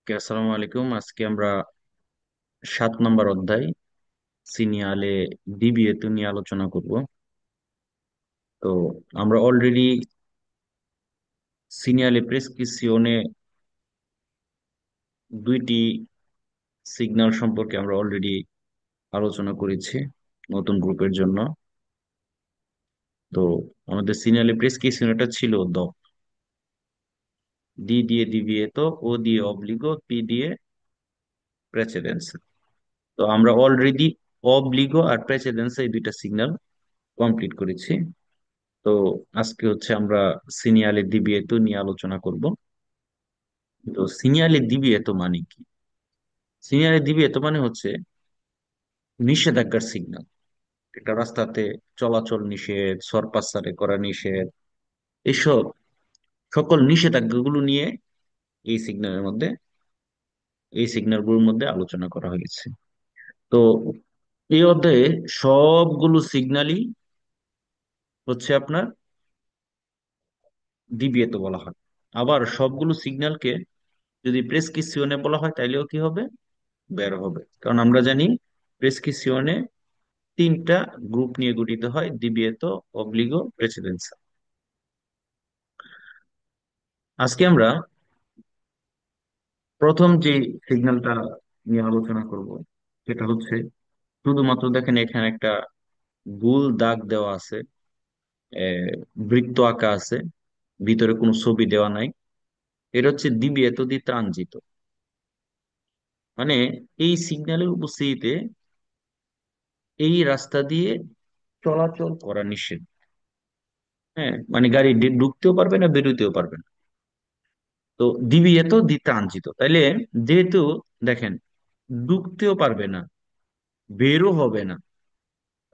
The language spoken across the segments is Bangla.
আসসালামু আলাইকুম। আজকে আমরা 7 নম্বর অধ্যায় সিনিয়ালে ডিবিএ নিয়ে আলোচনা করব। তো আমরা অলরেডি সিনিয়ালে প্রেসক্রিপসিওনে দুইটি সিগন্যাল সম্পর্কে আমরা অলরেডি আলোচনা করেছি নতুন গ্রুপের জন্য। তো আমাদের সিনিয়ালে প্রেসক্রিপশনটা ছিল ডি দিয়ে ডিবিএ, ও দিয়ে অব্লিগো, পি দিয়ে প্রেসিডেন্স। তো আমরা অলরেডি অব্লিগো আর প্রেসিডেন্স এই দুইটা সিগন্যাল কমপ্লিট করেছি। তো আজকে হচ্ছে আমরা সিনিয়ালে দ্বিবিয়ে নিয়ে আলোচনা করব। তো সিনিয়ালে দ্বিবিয়ে মানে কি? সিনিয়ালে দ্বিবিয়ে মানে হচ্ছে নিষেধাজ্ঞার সিগন্যাল। এটা রাস্তাতে চলাচল নিষেধ, সরপাসারে করা নিষেধ, এসব সকল নিষেধাজ্ঞাগুলো নিয়ে এই সিগন্যালের মধ্যে এই সিগন্যালগুলোর মধ্যে আলোচনা করা হয়েছে। তো এই অধ্যায়ে সবগুলো সিগন্যালই হচ্ছে আপনার দ্বিবিয়ে বলা হয়। আবার সবগুলো সিগন্যালকে যদি প্রেসক্রিপশনে বলা হয় তাইলেও কি হবে? বের হবে। কারণ আমরা জানি প্রেসক্রিপশনে তিনটা গ্রুপ নিয়ে গঠিত হয়: দিবিয়েতো, অব্লিগো, প্রেসিডেন্সা। আজকে আমরা প্রথম যে সিগন্যালটা নিয়ে আলোচনা করব সেটা হচ্ছে, শুধুমাত্র দেখেন এখানে একটা গোল দাগ দেওয়া আছে, বৃত্ত আঁকা আছে, ভিতরে কোনো ছবি দেওয়া নাই। এটা হচ্ছে দিবিয়েতো দি ট্রানজিট। মানে এই সিগন্যালের উপস্থিতিতে এই রাস্তা দিয়ে চলাচল করা নিষেধ। হ্যাঁ, মানে গাড়ি ঢুকতেও পারবে না, বেরোতেও পারবে না। তো দিবিয়ে দিতে আনজিত তাইলে, যেহেতু দেখেন ঢুকতেও পারবে না, বেরও হবে না,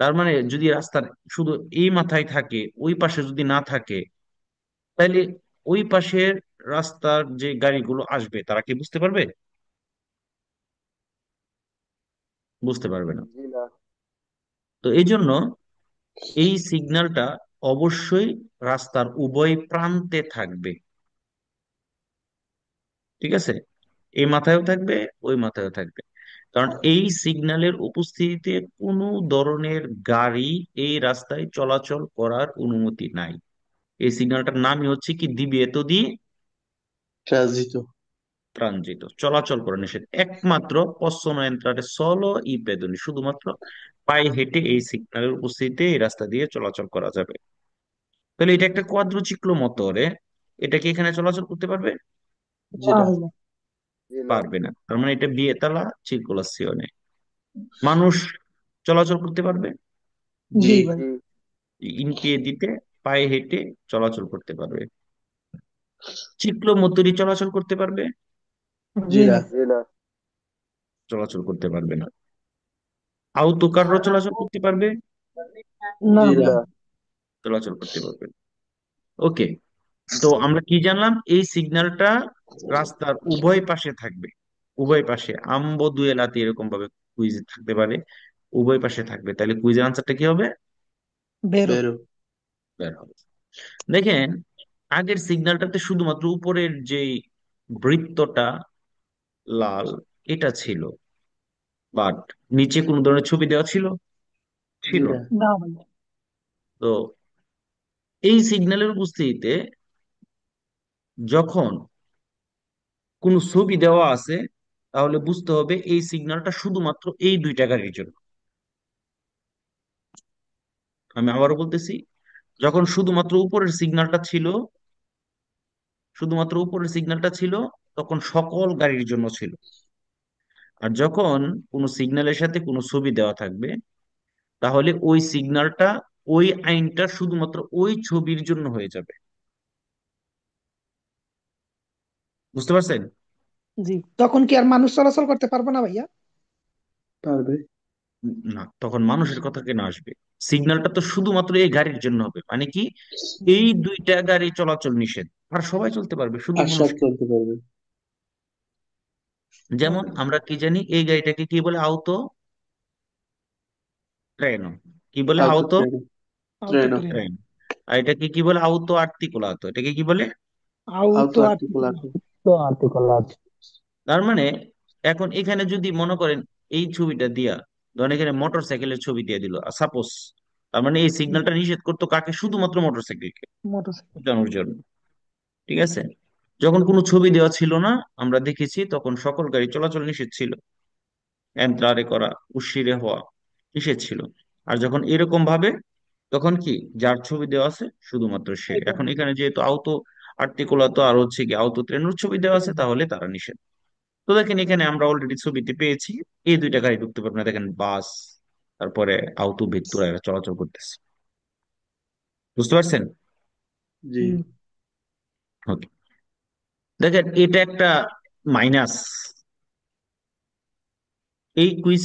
তার মানে যদি রাস্তার শুধু এই মাথায় থাকে, ওই পাশে যদি না থাকে, তাইলে ওই পাশের রাস্তার যে গাড়িগুলো আসবে তারা কি বুঝতে পারবে? বুঝতে পারবে না। জি না। তো এই জন্য এই সিগন্যালটা অবশ্যই রাস্তার উভয় প্রান্তে থাকবে। ঠিক আছে? এই মাথায়ও থাকবে, ওই মাথায়ও থাকবে। কারণ এই সিগন্যালের উপস্থিতিতে কোনো ধরনের গাড়ি এই রাস্তায় চলাচল করার অনুমতি নাই। এই সিগন্যালটার নামই হচ্ছে কি, দিবিয়েতো দি ট্রানজিট। ট্রানজিট। চলাচল করা নিষেধ। একমাত্র পসসোনো এন্ট্রারে সলো ই পেদনি, শুধুমাত্র পায়ে হেঁটে এই সিগন্যালের উপস্থিতিতে এই রাস্তা দিয়ে চলাচল করা যাবে। তাহলে এটা একটা কোয়াদ্রোচিক্লো মোটরে, এটা কি এখানে চলাচল করতে পারবে? জি না। জি না। পারবে না। তার মানে এটা বিয়েতালা চিরকুলাসিওনে। মানুষ চলাচল করতে পারবে? জি ভাই। ইনপিয়ে দিতে, পায়ে হেঁটে চলাচল করতে পারবে। চিক্লোমতুরি চলাচল করতে পারবে? জি না। জি না। চলাচল করতে পারবে না। আউতোকারও চলাচল করতে পারবে? না জি ভাই। না। চলাচল করতে পারবে না। ওকে। তো আমরা কি জানলাম? এই সিগন্যালটা রাস্তার উভয় পাশে থাকবে। উভয় পাশে আম্বো দুয়েলাতে এরকম ভাবে কুইজ থাকতে পারে, উভয় পাশে থাকবে। তাহলে কুইজের আনসারটা কি হবে? বেরো। বেরো। বের হবে। দেখেন, আগের সিগন্যালটাতে শুধুমাত্র উপরের যে বৃত্তটা লাল, এটা ছিল, বাট নিচে কোন ধরনের ছবি দেওয়া ছিল? জি ছিল না। না। না ভাই। তো এই সিগন্যালের উপস্থিতিতে যখন কোনো ছবি দেওয়া আছে, তাহলে বুঝতে হবে এই সিগন্যালটা শুধুমাত্র এই দুইটা গাড়ির জন্য। আমি আবারও বলতেছি, যখন শুধুমাত্র উপরের সিগন্যালটা ছিল, তখন সকল গাড়ির জন্য ছিল। আর যখন কোনো সিগন্যালের সাথে কোনো ছবি দেওয়া থাকবে, তাহলে ওই সিগন্যালটা, ওই আইনটা শুধুমাত্র ওই ছবির জন্য হয়ে যাবে। বুঝতে পারছেন? জি, তখন কি আর মানুষ চলাচল করতে পারবো না ভাইয়া? পারবে। না, তখন মানুষের কথা কেন আসবে? সিগন্যালটা তো শুধুমাত্র এই গাড়ির জন্য হবে, মানে কি, এই দুইটা গাড়ি চলাচল নিষেধ, আর সবাই চলতে পারবে, শুধু আর মানুষ সব কেন? চলতে পারবে। যেমন আমরা কি জানি, এই গাড়িটাকে কি বলে? আউতো ট্রেন। কি বলে? আউটো আউতো ট্রেন। আউতো ট্রেনও। ট্রেন। ট্রেন। আর এটাকে কি বলে? আউতো আর্টিকুলাতো। এটাকে কি বলে? আউটো আউতো আর্টিকুলাটো। তো আর্টিকেল আছে। তার মানে এখন এখানে যদি মনে করেন এই ছবিটা দিয়া, ধরেন এখানে মোটর সাইকেলের ছবি দিয়ে দিল সাপোজ, তার মানে এই সিগন্যালটা নিষেধ করতো কাকে? শুধুমাত্র মোটর সাইকেলকে মোটরসাইকেল। জানার জন্য। ঠিক আছে? যখন কোনো ছবি দেওয়া ছিল না, আমরা দেখেছি তখন সকল গাড়ি চলাচল নিষেধ ছিল, এন্ত্রারে করা, উৎসিরে হওয়া নিষেধ ছিল। আর যখন এরকম ভাবে, তখন কি, যার ছবি দেওয়া আছে শুধুমাত্র সে। এখন এখানে যেহেতু আওতো আর্টিকুলাতো আর হচ্ছে কি আওতো ট্রেনের ছবি দেওয়া আছে, তাহলে তারা নিষেধ। তো দেখেন এখানে আমরা অলরেডি ছবিতে পেয়েছি এই দুইটা গাড়ি ঢুকতে পারবে না। দেখেন বাস, তারপরে আওতো ভেত্তুরা এরা চলাচল করতেছে। বুঝতে পারছেন? জি। হুম। ওকে। দেখেন এটা একটা মাইনাস। এই কুইজ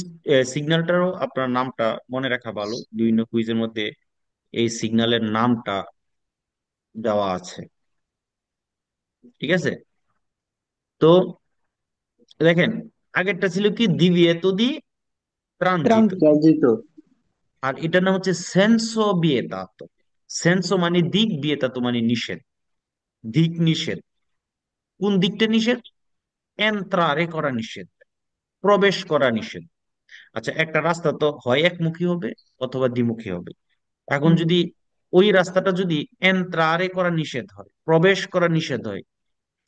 সিগন্যালটারও আপনার নামটা মনে রাখা ভালো, বিভিন্ন কুইজের মধ্যে এই সিগন্যালের নামটা দেওয়া আছে। ঠিক আছে? তো দেখেন, আগেরটা ছিল কি দিবিয়েতো দি ট্রানজিত, ট্রানজিট। ট্রানজিত। আর এটার নাম হচ্ছে সেন্সো বিয়েতাতো। সেন্সো মানে দিক, বিয়েতাতো মানে নিষেধ। দিক নিষেধ। কোন দিকটা নিষেধ? এন্ত্রারে করা নিষেধ, প্রবেশ করা নিষেধ। আচ্ছা, একটা রাস্তা তো হয় একমুখী হবে অথবা দ্বিমুখী হবে। এখন হুম। যদি ওই রাস্তাটা যদি এন্ত্রারে করা নিষেধ হয়, প্রবেশ করা নিষেধ হয়,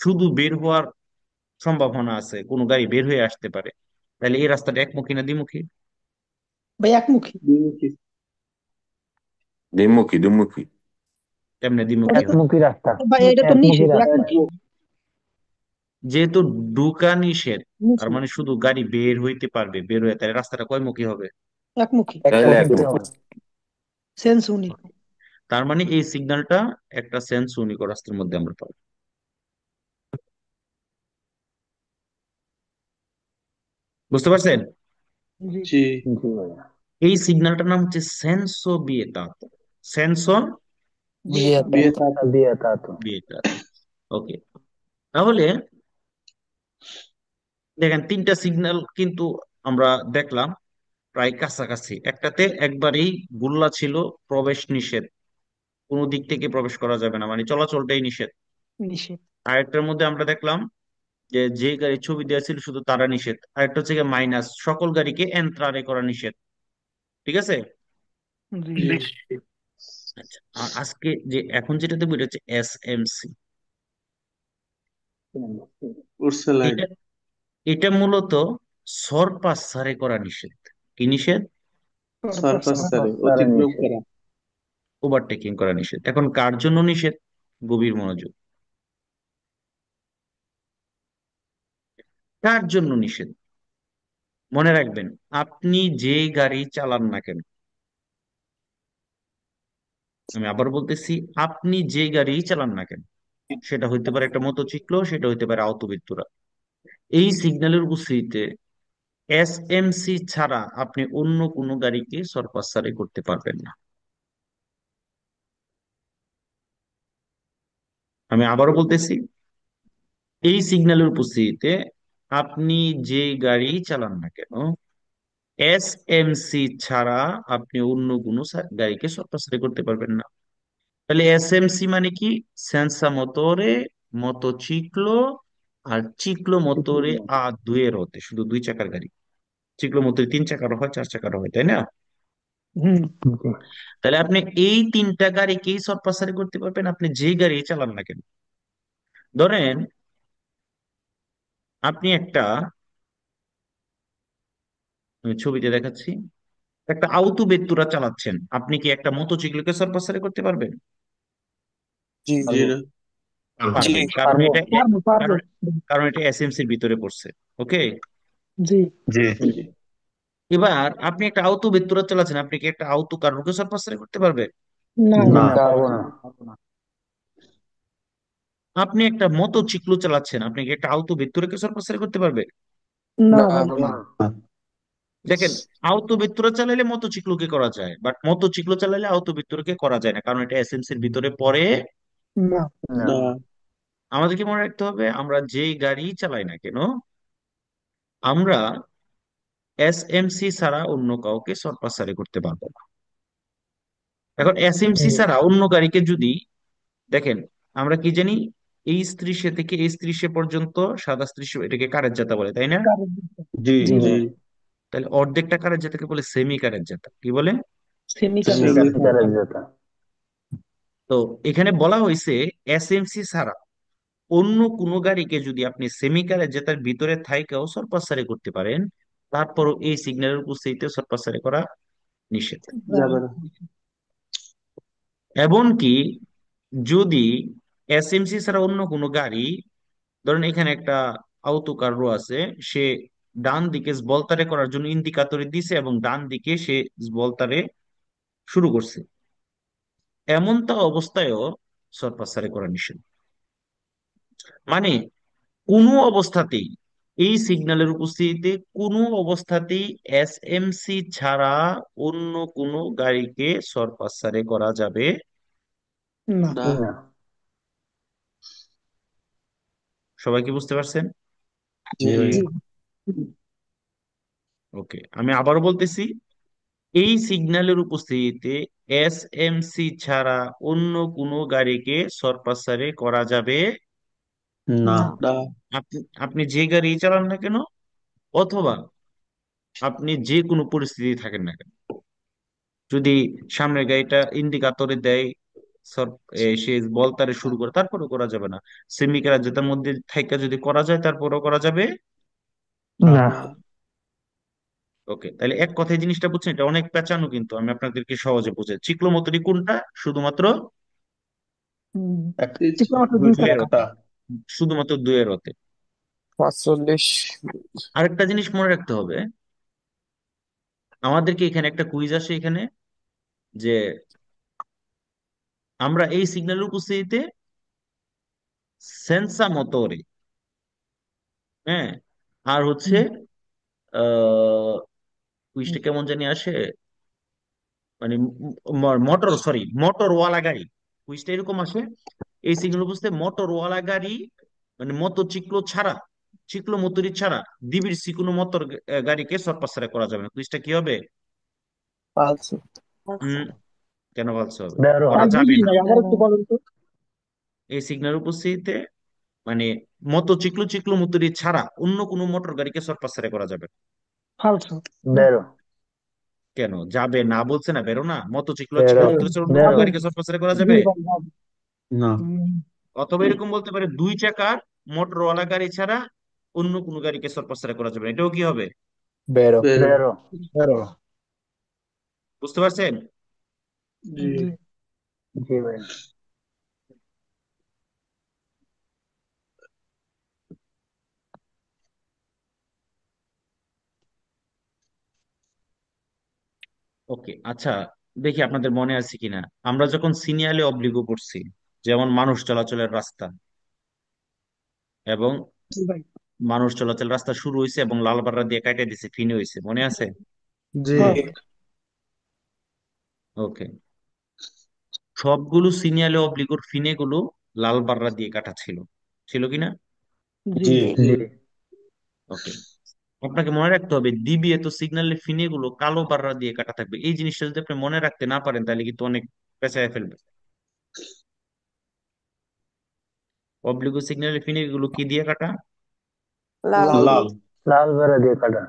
শুধু বের হওয়ার সম্ভাবনা আছে, কোনো গাড়ি বের হয়ে আসতে পারে, তাহলে এই রাস্তাটা একমুখী না দ্বিমুখী? ভাই একমুখী। দ্বিমুখী। দ্বিমুখী দ্বিমুখী। তেমনি দ্বিমুখী হয়। একমুখী রাস্তা। ভাই এটা তো একমুখী নিষেধ, রাস্তা। একমুখী। একমুখী। যেহেতু ঢুকা নিষেধ, তার নিষেধ। মানে শুধু গাড়ি বের হইতে পারবে, বের হয়ে, তাহলে রাস্তাটা কয়মুখী হবে? একমুখী। তাহলে একমুখী একমুখী। হবে। সেন্স উনি। তার মানে এই সিগন্যালটা একটা সেন্স ইউনিক রাস্তার মধ্যে আমরা পাবো। বুঝতে পারছেন? জি। জি। জি ভাইয়া। এই সিগন্যালটার নাম হচ্ছে সেন্সো বিয়েতাতো। সেন্সো বিয়ে। বিয়ে সেন্সর তার। দিয়ে তা তো। বিয়েতাতো। ওকে। তাহলে দেখেন তিনটা সিগন্যাল কিন্তু আমরা দেখলাম প্রায় কাছাকাছি। একটাতে একবারেই গুল্লা ছিল, প্রবেশ নিষেধ, কোনো দিক থেকে প্রবেশ করা যাবে না, মানে চলাচলটাই নিষেধ। নিষেধ। আরেকটার মধ্যে আমরা দেখলাম যে যে গাড়ির ছবি দেওয়া ছিল শুধু তারা নিষেধ। আরেকটা হচ্ছে গিয়ে মাইনাস, সকল গাড়িকে এন্ত্রারে করা নিষেধ। ঠিক আছে? জি। জি। আচ্ছা, আর আজকে যে এখন যেটা দেখবো এটা হচ্ছে এস এম সি। উড়ছে লাইন। এটা এটা মূলত সরপাসারে করা নিষেধ। কি নিষেধ? সার্ফাস সারে তারা অতিক্রম নিষেধ। করা। ওভারটেকিং করা নিষেধ। এখন কার জন্য নিষেধ? গভীর মনোযোগ। কার জন্য নিষেধ? মনে রাখবেন, আপনি যে গাড়ি চালান না কেন, আমি আবার বলতেছি, আপনি যে গাড়ি চালান না কেন, সেটা হইতে পারে একটা মোটরসাইকেল, সেটা হইতে পারে আওতবিত্তুরা, এই সিগন্যালের উপস্থিতিতে এসএমসি ছাড়া আপনি অন্য কোনো গাড়িকে সরপাসারি করতে পারবেন না। আমি আবারও বলতেছি, এই সিগন্যালের উপস্থিতিতে আপনি যে গাড়ি চালান না কেন, এসএমসি ছাড়া আপনি অন্য কোনো গাড়িকে সরপাসারি করতে পারবেন না। তাহলে এসএমসি মানে কি? সেন্সা মোটরে মোটরসাইক্লো আর চিক্লো মোটরে আ দুয়ের হতে, শুধু দুই চাকার গাড়ি। চিক্লো মোটরে তিন চাকারও হয়, চার চাকারও হয়, তাই না? হুম। জি। তাহলে আপনি এই তিনটা গাড়িকেই সরপাসারি করতে পারবেন, আপনি যে গাড়ি চালান না কেন। ধরেন আপনি একটা, আমি ছবিতে দেখাচ্ছি, একটা আউতো বেত্তুরা চালাচ্ছেন, আপনি কি একটা মোটরসাইকেলকে সরপাসারি করতে পারবেন? জি পারবো। না। পারবেন, কারণ পারবো। এটা পারবো, পারবো। কারণ কারণ এটা এসএমসির ভিতরে পড়ছে। ওকে। জি। জি। জি। এবার আপনি একটা আউতো বেত্তুরা চালাচ্ছেন, আপনি কি একটা আউতো কারোকে সরপাসারি করতে পারবেন? না, জি না। না, পারবো না। আপনি একটা মোটরসাইকেল চালাচ্ছেন, আপনি কি একটা আউতো বেত্তুরাকে সরপাসারি করতে পারবে? না ভাই। পারবো না। দেখেন, আওতো বিত্তুরা চালাইলে মোটরসাইকেলকে করা যায়, বাট মোটরসাইকেল চালাইলে আওতো বিত্তুরাকে করা যায় না, কারণ এটা এসএমসির ভিতরে পড়ে না। না। না। আমাদেরকে মনে রাখতে হবে, আমরা যেই গাড়ি চালাই না কেন, আমরা এসএমসি ছাড়া অন্য কাউকে সরপাসারি করতে পারবো না। এখন এসএমসি জি। ছাড়া অন্য গাড়িকে যদি দেখেন, আমরা কি জানি, H30 থেকে H30 পর্যন্ত, সাদা 30 এটাকে কারেন্ট জাতা বলে, তাই না? জি জি জি। ভাই। তাহলে অর্ধেকটা কারেন্ট জাতাকে বলে সেমি কারেন্ট জাতা। কি বলে? Semi semi current. গ্যারেজ যেটা। তো এখানে বলা হয়েছে এসএমসি ছাড়া অন্য কোনো গাড়িকে যদি আপনি সেমি কারেন্ট জেতার ভিতরে থাইকেও সরপাসারি করতে পারেন, তারপরও এই সিগন্যালের উপস্থিতিতে সরপাসারি করা নিষেধ। যাবে না। এমনকি যদি এসএমসি ছাড়া অন্য কোনো গাড়ি, ধরেন এখানে একটা আউটো কার রো আছে, সে ডান দিকে বলতারে করার জন্য ইন্ডিকেটরে দিছে এবং ডান দিকে সে বলতারে শুরু করছে, এমনটা অবস্থায়ও সরপাসারি করা নিষেধ। মানে কোনো অবস্থাতেই, এই সিগন্যালের উপস্থিতিতে কোনো অবস্থাতেই এসএমসি ছাড়া অন্য কোনো গাড়িকে সরপাসারি করা যাবে না। না। না। সবাই কি বুঝতে পারছেন? জি জি। ভাইয়া। জি। ওকে, আমি আবারও বলতেছি, এই সিগন্যালের উপস্থিতিতে এসএমসি ছাড়া অন্য কোনো গাড়িকে সরপাসারি করা যাবে না। না। না। আপনি আপনি যে গাড়ি চালান না কেন, অথবা আপনি যে কোনো পরিস্থিতি থাকেন না কেন, যদি সামনের গাড়িটা ইন্ডিকেটরে দেয়, সে বলতারে শুরু করে, তারপরেও করা যাবে না। সেমি কারেন্ট যেটার মধ্যে থাইকা যদি করা যায়, তারপরেও করা যাবে না। না। না। ওকে, তাহলে এক কথায় জিনিসটা বুঝছেন, এটা অনেক পেঁচানো, কিন্তু আমি আপনাদেরকে সহজে বুঝাই। চিক্লোমতরি কোনটা? শুধুমাত্র হুম। এক এই চিকন দুই দুইটা। দুইয়ের চাকা। হতে, শুধুমাত্র দুইয়ের হতে। 45। আরেকটা জিনিস মনে রাখতে হবে, আমাদেরকে এখানে একটা কুইজ আসে এখানে, যে আমরা এই সিগন্যালের উপস্থিতিতে সেন্সা মোটরে, হ্যাঁ, আর হচ্ছে হুম। আহ কুইজটা কেমন জানি আসে, মানে মোটর, সরি, মোটরওয়ালা গাড়ি, কুইজটা এরকম আসে, এই সিগন্যাল বুঝতে মোটরওয়ালা গাড়ি, মানে মোটরসাইকেল ছাড়া, চিকলো মতুরি ছাড়া ডিবির সি কোনো মোটর গাড়িকে সরপাসারা করা যাবে না। কুইজটা কি হবে? পালস। উম কেন বলতে হবে? বেরো। করা আর যাবে বুঝলি না। ভাই, আবার একটু বলুন তো। এই সিগন্যাল উপস্থিতিতে, মানে মোটরসাইকেল চিকলো মতুরি ছাড়া অন্য কোনো মোটর গাড়িকে সরপাসারা করা যাবে না। ফালসো। বেরো। কেন যাবে না? বলছে না, বেরো না, মোটরসাইকেল চিকলো বেরো। মতুরি ছাড়া অন্য কোনো বেরো। যাবে। গাড়িকে সরপাসারা করা জি যাবে ভাই, যাবে। না। হুম। অথবা এরকম বলতে পারে, দুই চাকার মোটরওয়ালা গাড়ি ছাড়া অন্য কোনো গাড়িকে সরপাসারা করা যাবে না, এটাও কি হবে? বেরো। বেরো। বেরো। বেরো। বুঝতে পারছেন? জি। জি। জি ভাইয়া। ওকে, আচ্ছা, দেখি আপনাদের মনে আছে কিনা, আমরা যখন সিনিয়ালে অব্লিগো পড়ছি, যেমন মানুষ চলাচলের রাস্তা, এবং জি ভাই। মানুষ চলাচল রাস্তা শুরু হয়েছে এবং লালবাররা দিয়ে কাটে দিছে, ফিনে হয়েছে, মনে আছে? জি। হ্যাঁ। ওকে, সবগুলো সিনিয়ালে অব্লিগোর ফিনে গুলো লালবাররা দিয়ে কাটা ছিল, ছিল কিনা? জি। জি জি। জি। ওকে, আপনাকে মনে রাখতে হবে, দিবি এত সিগন্যালের ফিনে গুলো কালো বাররা দিয়ে কাটা থাকবে। এই জিনিসটা যদি আপনি মনে রাখতে না পারেন, তাহলে কিন্তু অনেক পেঁচায় ফেলবে। অব্লিগো সিগন্যালের ফিনে গুলো কি দিয়ে কাটা? লাল। লাল। লাল। লাল বেরো দিয়ে কাটা।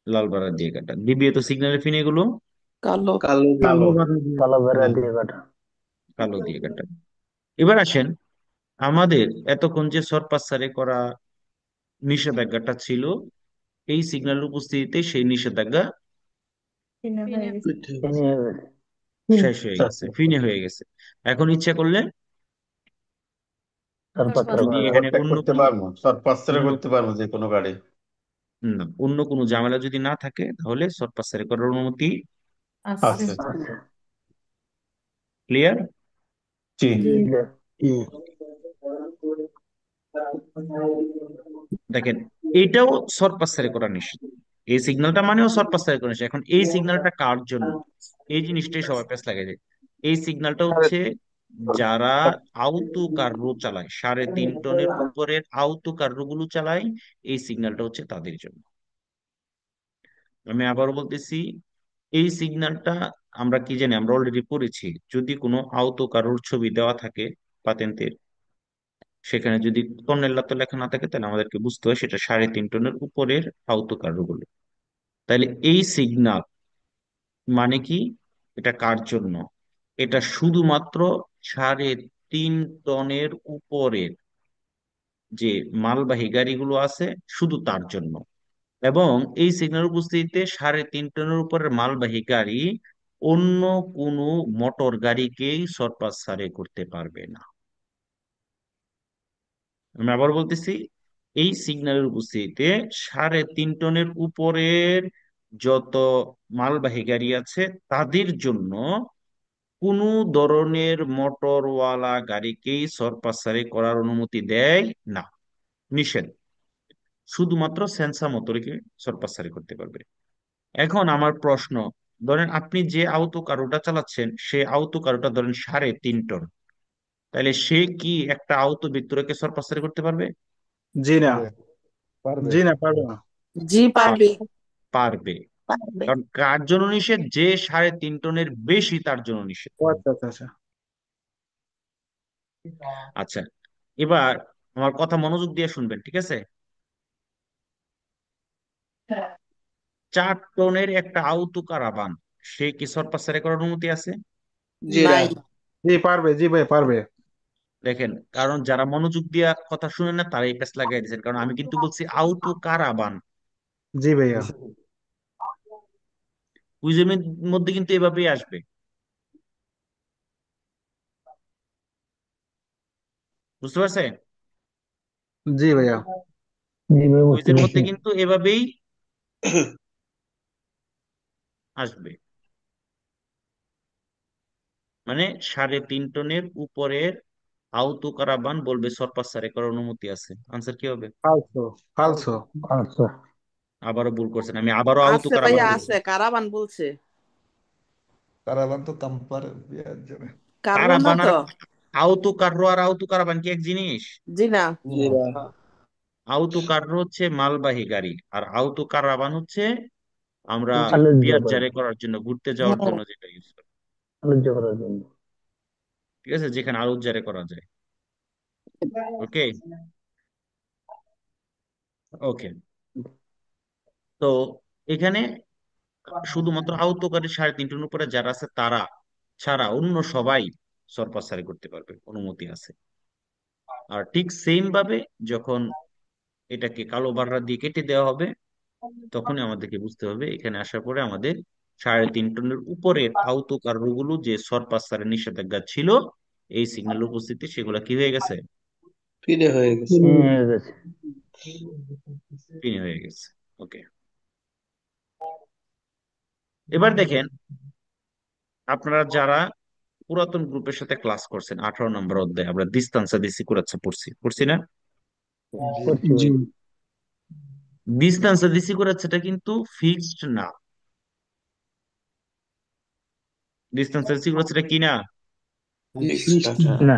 লাল বাররা দিয়ে কাটা। দিবি এত সিগন্যালের ফিনে গুলো কালো। কালো। কালো কালো। বারো দিয়ে। কালো বেরো হ্যাঁ। দিয়ে কাটা। কালো দিয়ে কাটা। এবার আসেন, আমাদের এতক্ষণ যে সরপাসারে করা নিষেধাজ্ঞাটা ছিল, এই সিগন্যালের উপস্থিতিতে সেই নিষেধাজ্ঞা পিঠে। এই নিয়ে গেছে। হুম। শেষ হয়ে গেছে, ফিনে হয়ে গেছে। এখন ইচ্ছা করলে তারপর যদি করা যাবে। এখানে ওভারটেক অন্য করতে কোনো পারবো, শর্ট পাঁচটা অন্য করতে পারবো যে কোনো গাড়ি। না, অন্য কোনো ঝামেলা যদি না থাকে, তাহলে সরপাসারে করার অনুমতি আছে। আছে। আচ্ছা। ক্লিয়ার? জি। জি। হুম। দেখেন, এটাও সরপাসারে করা নিষেধ, এই সিগন্যালটা মানেও সরপাসারে করা নিষেধ। এখন এই সিগন্যালটা কার জন্য? এই জিনিসটাই সবার প্যাচ লাগে যায়। এই সিগন্যালটা হচ্ছে যারা আউটো কার্গো চালায়, 3.5 টনের উপরের আউটো কার্গো গুলো চালায়, এই সিগন্যালটা হচ্ছে তাদের জন্য। আমি আবারও বলতেছি, এই সিগন্যালটা আমরা কি জানি, আমরা অলরেডি পড়েছি, যদি কোনো আউটো কারোর ছবি দেওয়া থাকে পাতেন্টের, সেখানে যদি টনেল্লা তো লেখা না থাকে তাহলে আমাদেরকে বুঝতে হয় সেটা 3.5 টনের উপরের আউতো কার্গোগুলো। তাহলে এই সিগনাল মানে কি, এটা কার জন্য? এটা শুধুমাত্র 3.5 টনের উপরের যে মালবাহী গাড়িগুলো আছে শুধু তার জন্য। এবং এই সিগন্যাল উপস্থিতিতে 3.5 টনের উপরের মালবাহী গাড়ি অন্য কোনো মোটর গাড়িকেই সরপাস করতে পারবে না। আমি আবার বলতেছি, এই সিগন্যালের উপস্থিতিতে 3.5 টনের উপরের যত মালবাহী গাড়ি আছে তাদের জন্য কোনো ধরনের মোটরওয়ালা গাড়িকেই সরপাসারি করার অনুমতি দেয় না, নিষেধ। শুধুমাত্র সেন্সা মোটরকে সরপাসারি করতে পারবে। এখন আমার প্রশ্ন, ধরেন আপনি যে আউতো কারোটা চালাচ্ছেন সে আউতো কারোটা ধরেন 3.5 টন, তাহলে সে কি একটা আউতো ভিক্টোরিয়াকে সরপাসারি করতে পারবে? জি না। পারবে। পারবে। জি না, পারবে না। জি পা- পারবে। পারবে। পারবে। কারণ কার জন্য নিষেধ? যে 3.5 টনের বেশি তার জন্য নিষেধ। ও আচ্ছা আচ্ছা আচ্ছা। আচ্ছা, এবার আমার কথা মনোযোগ দিয়ে শুনবেন, ঠিক আছে? 4 টনের একটা আউতো কারাবান, সে কি সরপাসারি করার অনুমতি আছে? জি না। নাই। জি পারবে, জি ভাই পারবে। দেখেন, কারণ যারা মনোযোগ দিয়া কথা শুনেন না তারা এই পেছ লাগাই দিয়েছেন, কারণ আমি কিন্তু বলছি আউতো কারাবান। জি ভাইয়া। কুইজের মধ্যে কিন্তু এভাবেই আসবে, বুঝতে পারছেন? জি ভাইয়া। জি ভাই, বুঝতে কুইজের পারছি। মধ্যে কিন্তু এভাবেই আসবে। মানে 3.5 টনের উপরের আউতো কারাবান বলবে সরপাসারে করার অনুমতি আছে। আনসার কি হবে? ফালসো। ফালসো। আচ্ছা। আবারও ভুল করছেন, আমি আবারও আউতো আছে কারাবান ভাইয়া, বলছি। আছে, কারাবান বলছে। কারাবান তো কাম্পার বিয়ার যাবে। কার্রো না কারাবান আর তো। আউতো কার্রো আর আউতো কারাবান কি এক জিনিস? জি না। জি না। আউতো কার্রো হচ্ছে মালবাহী গাড়ি, আর আউতো কারাবান হচ্ছে আমরা আলোচ্য বিয়ার করার জারে করার জন্য, ঘুরতে যাওয়ার হ্যাঁ। জন্য যেটা ইউজ করি। আলোচ্য করার জন্য। ঠিক আছে, যেখানে আউট জারে করা যায়। ওকে, ওকে। তো এখানে শুধুমাত্র আওতকারী 3.5 টন উপরে যারা আছে তারা ছাড়া অন্য সবাই সরপাসারি করতে পারবে, অনুমতি আছে। আর ঠিক সেম ভাবে যখন এটাকে কালো বাররা দিয়ে কেটে দেওয়া হবে তখনই আমাদেরকে বুঝতে হবে এখানে আসার পরে আমাদের 3.5 টনের উপরের আউতো কার্গোগুলো যে সরপাসারের নিষেধাজ্ঞা ছিল এই সিগন্যাল উপস্থিতি সেগুলা কি হয়ে গেছে? ফিরে হয়ে গেছে। হয়ে গেছে। ফিনি হয়ে গেছে। ওকে, এবার দেখেন, আপনারা যারা পুরাতন গ্রুপের সাথে ক্লাস করছেন, 18 নম্বর অধ্যায়ে আমরা দিস্তান্সা দিসি কুরাচ্ছা পড়ছি পড়ছি না? জি। করছি ভাই। জি। দিস্তান্সা দিসি কুরাচ্ছাটা কিন্তু ফিক্সড না। দিস্তান্সা দিসি কুরাচ্ছাটা কি না? না।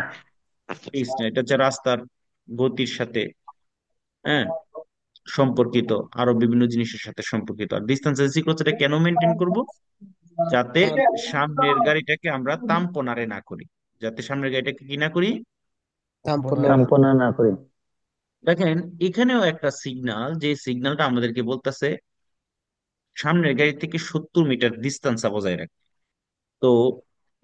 ফিক্সড না, এটা হচ্ছে রাস্তার গতির সাথে, হ্যাঁ, সম্পর্কিত, আরো বিভিন্ন জিনিসের সাথে সম্পর্কিত। আর ডিস্টেন্স সিক্রেটটা কেন মেনটেন করব? যাতে সামনের গাড়িটাকে আমরা তাম্পনারে না করি, যাতে সামনের গাড়িটাকে কি না করি। সম্পন্ন না করি। দেখেন, এখানেও একটা সিগন্যাল, যে সিগন্যালটা আমাদেরকে বলতেছে সামনের গাড়ি থেকে 70 মিটার ডিস্টেন্স বজায় রাখে। তো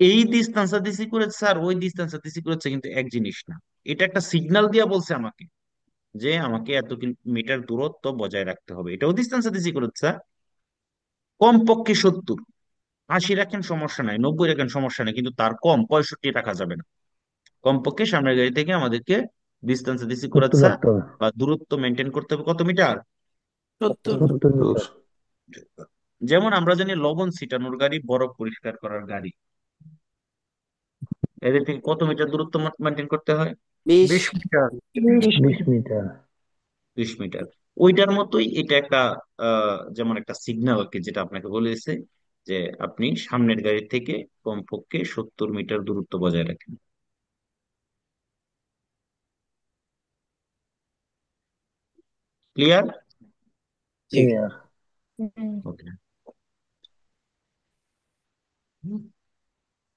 এই ডিস্টেন্সটা দিছি করেছে আর ওই ডিস্টেন্সটা দিছি করেছে কিন্তু এক জিনিস না। এটা একটা সিগন্যাল দিয়া বলছে আমাকে যে আমাকে এত মিটার দূরত্ব বজায় রাখতে হবে, এটাও ডিস্টেন্সটা দিছি করেছে। কমপক্ষে 70, 80 রাখেন সমস্যা নাই, 90 রাখেন সমস্যা নাই, কিন্তু তার কম 65 রাখা যাবে না। কমপক্ষে সামনের গাড়ি থেকে আমাদেরকে ডিস্টেন্স দিছি সত্তর করাচ্ছা রাখতে হবে। বা দূরত্ব মেনটেন করতে হবে কত মিটার? 70। 70 মিটার। যেমন আমরা জানি লবণ ছিটানোর গাড়ি, বরফ পরিষ্কার করার গাড়ি, এদের থেকে কত মিটার দূরত্ব মেনটেন করতে হয়? 20। 20 মিটার। 20 মিটার। 20 মিটার। ওইটার মতোই এটা একটা যেমন একটা সিগন্যাল আর কি, যেটা আপনাকে বলে দিছে যে আপনি সামনের গাড়ি থেকে কমপক্ষে 70 মিটার দূরত্ব বজায় রাখেন। ক্লিয়ার? ক্লিয়ার। ওকে,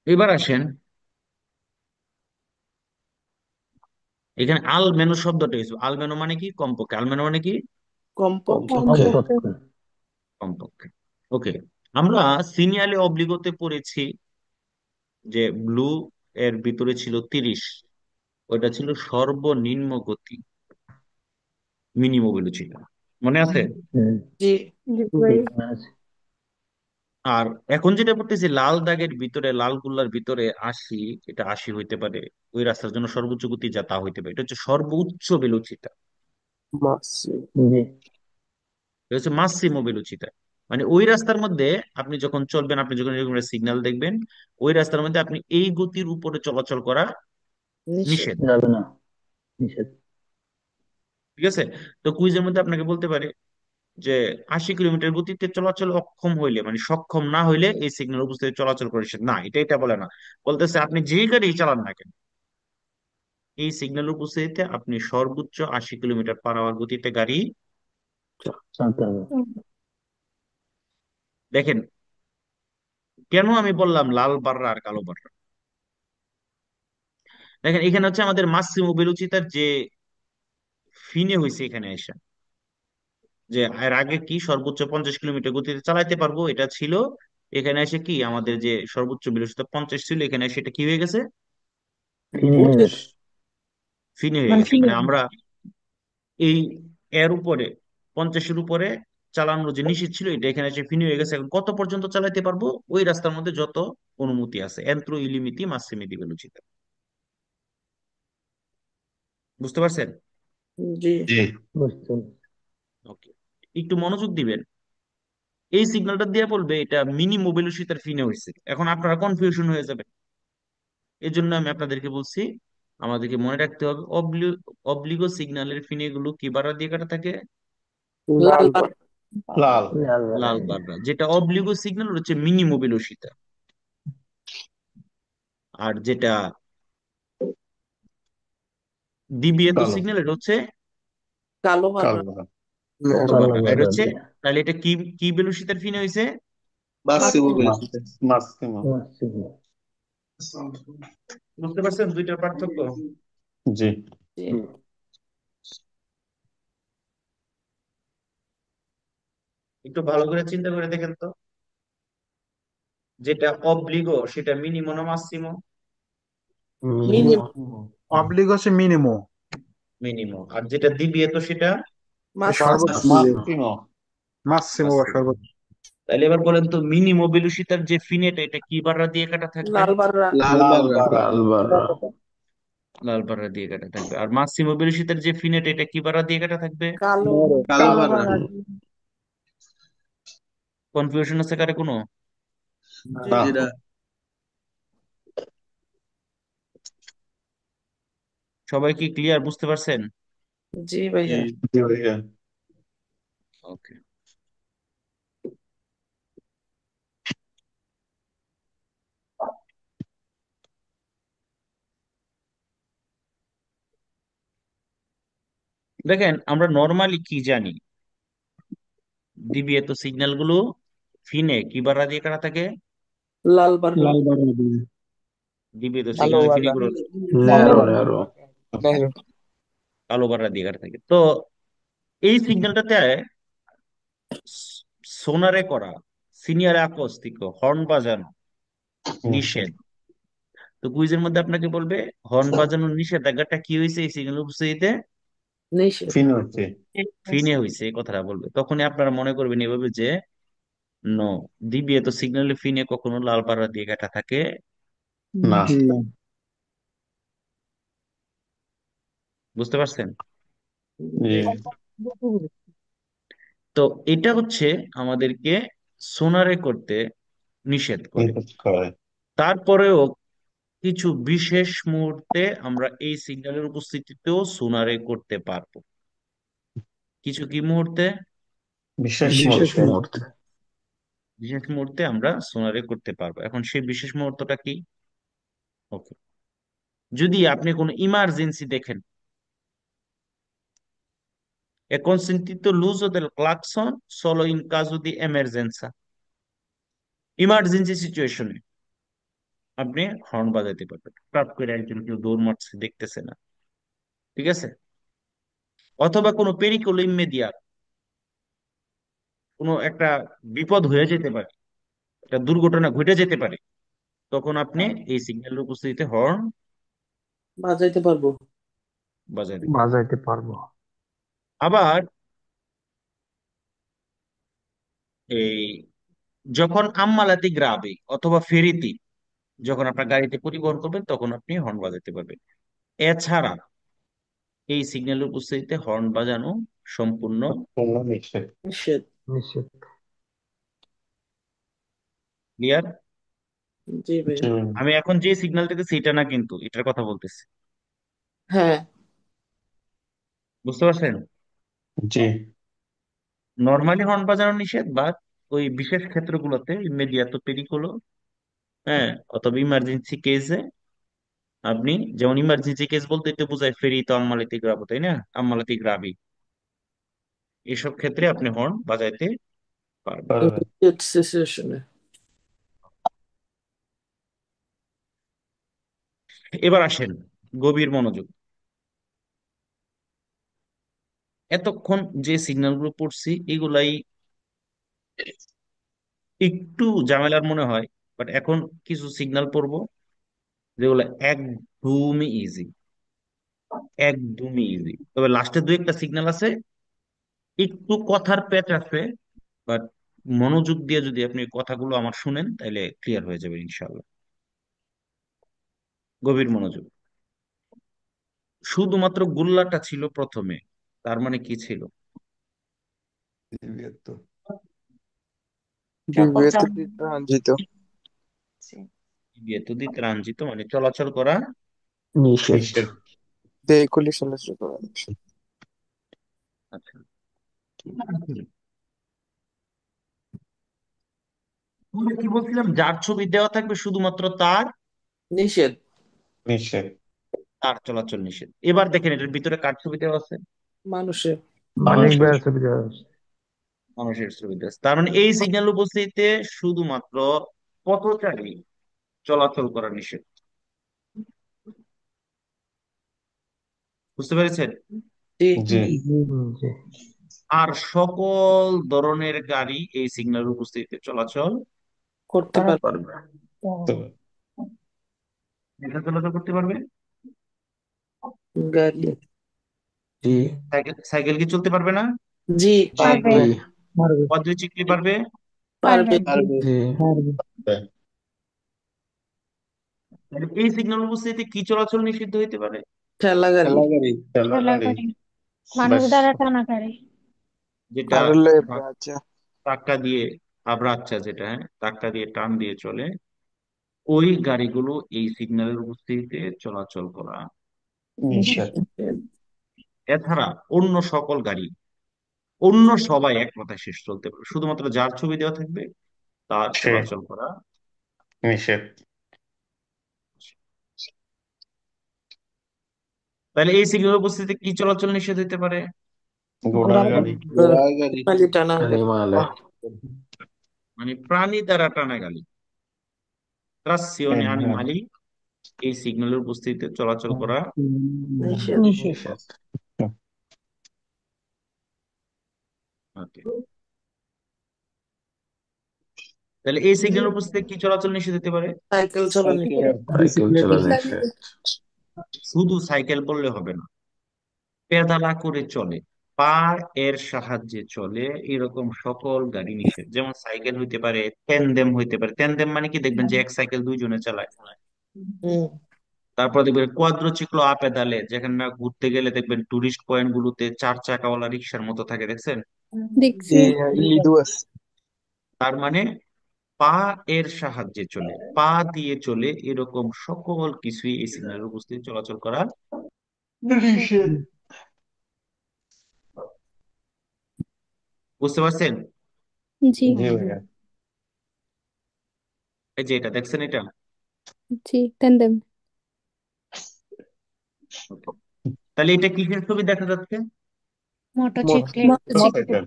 এবার আসেন, এখানে আল মেনু শব্দটা হয়েছে, আল মেনু মানে কি? কমপক্ষে। আল মেনু মানে কি? কমপক্ষে। কমপক্ষে। কমপক্ষে। কমপক্ষে। ওকে। আমরা সিনিয়রলি অব্লিগোতে পড়েছি যে ব্লু এর ভিতরে ছিল 30, ওটা ছিল সর্বনিম্ন গতি, মিনি মোবিলও ছিল, মনে আছে? হুম, জি। জি জি, ভাই। মনে আছে। আর এখন যেটা পড়তেছি লাল দাগের ভিতরে, লাল গোল্লার ভিতরে 80, এটা 80 হইতে পারে, ওই রাস্তার জন্য সর্বোচ্চ গতি যা তা হইতে পারে, এটা হচ্ছে সর্বোচ্চ বেলুচিতা, মাসি। জি। এটা হচ্ছে মাসিমো বেলুচিতা। মানে ওই রাস্তার মধ্যে আপনি যখন চলবেন, আপনি যখন এরকম সিগন্যাল দেখবেন, ওই রাস্তার মধ্যে আপনি এই গতির উপরে চলাচল করা নিষেধ। নিষেধ। যাবে না, নিষেধ। ঠিক আছে? তো কুইজের মধ্যে আপনাকে বলতে পারে যে 80 কিলোমিটার গতিতে চলাচল অক্ষম হইলে, মানে সক্ষম না হইলে এই সিগন্যাল উপস্থিতি চলাচল করে নিষেধ। না, এটা বলে না, বলতেছে আপনি যেই গাড়ি চালান না কেন, এই সিগন্যাল উপস্থিতিতে আপনি সর্বোচ্চ 80 কিলোমিটার পার আওয়ার গতিতে গাড়ি জানতে হবে। দেখেন। কেন আমি বললাম লাল বাররা আর কালো বাররা? দেখেন, এখানে হচ্ছে আমাদের মাসিমো বেলুচিতার যে ফিনে হয়েছে এখানে এসে, যে এর আগে কি সর্বোচ্চ 50 কিলোমিটার গতিতে চালাইতে পারবো এটা ছিল, এখানে এসে কি আমাদের যে সর্বোচ্চ বেলুচিতা 50 ছিল, এখানে এসে এটা কি হয়ে গেছে? ফিনি হয়ে উঠে। গেছে। ফিনে হয়ে মানে গেছে। ফিরে। মানে আমরা এই এর উপরে, 50-এর উপরে চালানোর যে নিষেধ ছিল, এটা এখানে এসে ফিনি হয়ে গেছে। এখন কত পর্যন্ত চালাতে পারবো? ওই রাস্তার মধ্যে যত অনুমতি আছে, এন্ত্রো ইলিমিতি মাসিমি দি ভেলোচিতা। বুঝতে পারছেন? জি। জি। বুঝতে পেরেছি। ওকে, একটু মনোযোগ দিবেন। এই সিগন্যালটা দিয়ে বলবে এটা মিনি মোবিলিসিতার ফিনে হয়েছে, এখন আপনারা কনফিউশন হয়ে যাবে। এই জন্য আমি আপনাদেরকে বলছি, আমাদেরকে মনে রাখতে হবে অব্লিগো সিগন্যালের ফিনে গুলো কি বাড়া দিয়ে কাটা থাকে? লাল বার। লাল। লাল লাল বেলায়। বাররা। যেটা অব্লিগো সিগন্যাল হচ্ছে মিনি মোবিলিসিতা, আর যেটা ডিবিএ কালো। সিগন্যাল এটা হচ্ছে কালো বার। কালো। কালো কালো বাররা। এটা বেলা হচ্ছে, দিয়ে। তাহলে এটা কি কি বেলুসিতার ফিনে হয়েছে? মাসি। মাসিমো। মাসিমো। বুঝতে পারছেন দুইটার পার্থক্য? জি। জি। জি। একটু ভালো করে চিন্তা করে দেখেন তো, যেটা অব্লিগো সেটা মিনিমো না মাসিমো? মিনিমাম। অবলিগ হচ্ছে মিনিমো। মিনিমো। আর যেটা ডিবিএ সেটা মাসি। সর্বোচ্চ। মাসিমো। মাসিমো বা মাসিমো। সর্বোচ্চ। তাহলে এবার বলেন তো, মিনি মোবিলিসিতার যে ফিনেটা এটা কি বাররা দিয়ে কাটা থাকবে? লাল বার। লাল বারা। লাল বাররা। লাল বাররা দিয়ে কাটা থাকবে। আর মাসিমো বেলুসিতার যে ফিনেটা এটা কি বাররা দিয়ে কাটা থাকবে? কালো। কালো বাড়া। কনফিউশন আছে কারে কোনো? জি। না। সবাই কি ক্লিয়ার, বুঝতে পারছেন? জি ভাইয়া। জি ভাইয়া। ওকে। দেখেন, আমরা নর্মালি কি জানি, ডিবিএ সিগন্যাল গুলো ফিনে কি বাররা দিয়ে কাটা থাকে? লাল বার। লাল বাররা দিয়ে। ডিবিএ কালো সিগন্যাল বার। ফিনে গুলো ন্যারো ন্যারো। কালো বাররা দিয়ে কাটা থাকে। তো এই সিগন্যালটাতে সোনারে করা সিনিয়র আকস্তিক হর্ন বাজানো নিষেধ। তো কুইজের মধ্যে আপনাকে বলবে হর্ন বাজানোর নিষেধাজ্ঞাটা কি হয়েছে এই সিগন্যাল উপস্থিতিতে? নিষেধ। ফিন হচ্ছে। ফিনে হয়েছে, এই কথাটা বলবে। তখনই আপনারা মনে করবেন এভাবে যে নো, ডিবিএ সিগন্যাল ফিনে কখনো লাল বাররা দিয়ে কাটা থাকে না। না। বুঝতে পারছেন? জি। তো এটা হচ্ছে আমাদেরকে সোনারে করতে নিষেধ করে। নিখোঁজ করে। তারপরেও কিছু বিশেষ মুহূর্তে আমরা এই সিগন্যালের উপস্থিতিতেও সোনারে করতে পারবো। কিছু কি মুহূর্তে? বিশেষ বিশেষ মুহূর্তে। মুহূর্তে। বিশেষ মুহূর্তে আমরা সোনারে করতে পারবো। এখন সেই বিশেষ মুহূর্তটা কি? ওকে, যদি আপনি কোনো ইমার্জেন্সি দেখেন, è consentito l'uso del clacson solo in caso di emergenza. Emergency সিচুয়েশনে আপনি হর্ন বাজাতে পারবেন। টপ করে একজন কেউ দৌড় মারছে দেখতেছে না, ঠিক আছে, অথবা কোনো পেরিকুলো ইম্মেদিয়াত, কোনো একটা বিপদ হয়ে যেতে পারে, একটা দুর্ঘটনা ঘটে যেতে পারে, তখন আপনি এই সিগন্যালের উপস্থিতিতে হর্ন বাজাইতে পারবো। বাজায় দিবেন। বাজাইতে পারবো। আবার এই যখন আম্মালাতি গ্রাবে অথবা ফেরিতে যখন আপনার গাড়িতে পরিবহন করবেন তখন আপনি হর্ন বাজাতে পারবেন। এছাড়া এই সিগন্যালের উপস্থিতিতে হর্ন বাজানো সম্পূর্ণ পূর্ণ নিষেধ। নিষেধ। নিশ্চিত। ক্লিয়ার? জি ভাইয়া। জি আমি এখন যে সিগন্যাল দিতেছি এটা না, কিন্তু এটার কথা বলতেছি, হ্যাঁ। বুঝতে পারছেন? জি নর্মালি হর্ন বাজানো নিষেধ, বা ওই বিশেষ ক্ষেত্রগুলোতে ইমিডিয়াত পেরিকুলো, হ্যাঁ, অথবা ইমার্জেন্সি কেসে আপনি, যেমন ইমার্জেন্সি কেস বলতে এটা বোঝায় ফেরি তো আম্মালাতি গ্রাবো, তাই না, আম্মালাতি গ্রাবি, এসব ক্ষেত্রে আপনি হর্ন বাজাইতে পারবেন। পারবেন। ইমিডিয়েট সিচুয়েশনে। এবার আসেন, গভীর মনোযোগ। এতক্ষণ যে সিগন্যাল গুলো পড়ছি এগুলাই একটু ঝামেলার মনে হয়, বাট এখন কিছু সিগন্যাল পড়বো যেগুলো একদমই ইজি, একদমই ইজি। তবে লাস্টে দু একটা সিগন্যাল আছে, একটু কথার প্যাচ আছে, বাট মনোযোগ দিয়ে যদি আপনি কথাগুলো আমার শুনেন তাহলে ক্লিয়ার হয়ে যাবে ইনশাল্লাহ। গভীর মনোযোগ। শুধুমাত্র গোল্লাটা ছিল প্রথমে, তার মানে কি ছিল? বিভ্রান্তি রঞ্জিত। বিয়েতদি ত্রাণজিত মানে চলাচল করা নিষেধ। নিষেধ। দেহগুলি চলাচল করা। আচ্ছা, আমরা কি বলছিলাম? যার ছবি দেওয়া থাকবে শুধুমাত্র তার নিষেধ। নিষেধ। তার চলাচল নিষেধ। এবার দেখেন এটার ভিতরে কার ছবি দেওয়া আছে? মানুষের। মানিক মানুষের, ভাইয়ের ছবি দেওয়া আছে। মানুষের ছবি দেওয়া আছে। তার মানে এই সিগন্যাল উপস্থিতিতে শুধুমাত্র পথচারী চলাচল করা নিষেধ। বুঝতে পেরেছেন? জি। জি জি। আর সকল ধরনের গাড়ি এই সিগন্যাল উপস্থিতিতে চলাচল করতে পারবো। পারবে। তো এটা চলাচল করতে পারবে। গাড়ি। জি। সাইকেল, সাইকেল কি চলতে পারবে না? জি পারবে। জি। পারবে। পদচারী পারবে। পারবে। পারবে। জি। পারবে। তাহলে এই সিগন্যাল উপস্থিতিতে কি চলাচল নিষিদ্ধ হইতে পারে? ঠেলা গাড়ি। ঠেলা গাড়ি। ঠেলা ঠেলা গাড়ি। গাড়ি, মানুষ বাস। দ্বারা টানা গাড়ি। যেটা কারোর লয়ে আচ্ছা। টাক্কা দিয়ে, আবরাচ্ছা যেটা, হ্যাঁ, টাক্কা দিয়ে টান দিয়ে চলে, ওই গাড়িগুলো এই সিগন্যালের উপস্থিতিতে চলাচল করা। নিষেধ। এছাড়া অন্য সকল গাড়ি, অন্য সবাই এক কথায় শেষ চলতে পারবে, শুধুমাত্র যার ছবি দেওয়া থাকবে তার সে চলাচল করা। নিষেধ। তাহলে এই সিগন্যালের উপস্থিতিতে কি চলাচল নিষেধ হতে পারে? ঘোড়ার গাড়ি। ঘোড়া গাড়ি। খালি টানা গাড়ি। হিমালয়। মানে প্রাণী দ্বারা টানা গাড়ি, ট্রাসিওনে হ্যাঁ। আনিমালি, এই সিগন্যালের উপস্থিতিতে চলাচল করা নিষেধ। নিষেধ। নিষেধ। ওকে। তাহলে এই সিগন্যালের উপস্থিতিতে কি চলাচল নিষেধ হতে পারে? সাইকেল চালানো। সাইকেল। সাইকেল চালানো নিষেধ। শুধু সাইকেল বললে হবে না, পেদালা করে চলে, পা এর সাহায্যে চলে, এরকম সকল গাড়ি নিষেধ। যেমন সাইকেল হইতে পারে, ট্যান্ডেম হইতে পারে। ট্যান্ডেম মানে কি, দেখবেন যে এক সাইকেল দুইজনে চালায়। হুম। তারপর দেখবেন কোয়াদ্রোচিক্লো আপেদালে, যেখানে না ঘুরতে গেলে দেখবেন টুরিস্ট পয়েন্ট গুলোতে চার চাকাওয়ালা রিক্সার মতো থাকে, দেখছেন? দেখছি। জি লিদুয়াস। তার মানে পা এর সাহায্যে চলে, পা দিয়ে চলে, এরকম সকল কিছুই এই সিগন্যালের উপস্থিতি চলাচল করা নিষেধ। বুঝতে পারছেন? জি। জি ভাইয়া। এই যে এটা দেখছেন, এটা জি, ট্যান্ডেম। Okay. তাহলে এটা কিসের ছবি দেখা যাচ্ছে? মোটরসাইকেল। মোটরসাইকেল।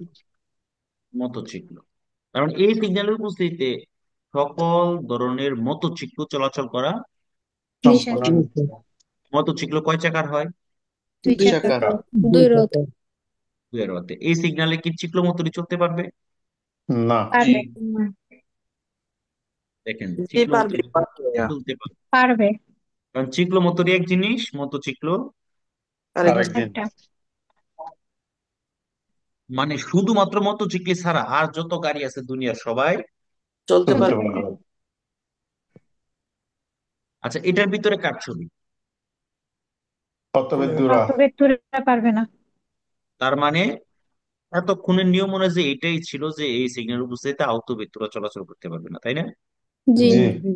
মোটরসাইকেল। কারণ এই সিগন্যালের উপস্থিতিতে সকল ধরনের মোটরসাইকেল চলাচল করা নিষেধ। সম্পূর্ণ নিষেধ। মোটরসাইকেল কয় চাকার হয়? দুই দুই চাকা, চাকা। দুই রথ। দুয়ের অর্থে এই সিগন্যালে কি চিক্লোমোটরি চলতে পারবে? না। পারবে। দেখেন জি পারবে চিক্লোমোটরি পারবে ভাইয়া। চলতে পারবে, পারবে। কারণ চিক্লোমোটরি এক জিনিস, মোটরচিক্লো আরেক আরেকদিন। একটা। মানে শুধুমাত্র মোটরচিক্লি ছাড়া আর যত গাড়ি আছে দুনিয়ার সবাই চলতে চলতে পারবে। পারবে। আচ্ছা, এটার ভিতরে কার ছবি? হতবেদ্যুরা। অটোবেত্তুরা পারবে না। তার মানে এতক্ষণের নিয়ম অনুযায়ী এটাই ছিল যে এই সিগন্যাল উপস্থিতিতে আহত ব্যক্তিরা চলাচল করতে পারবে না, তাই না? জি। জি।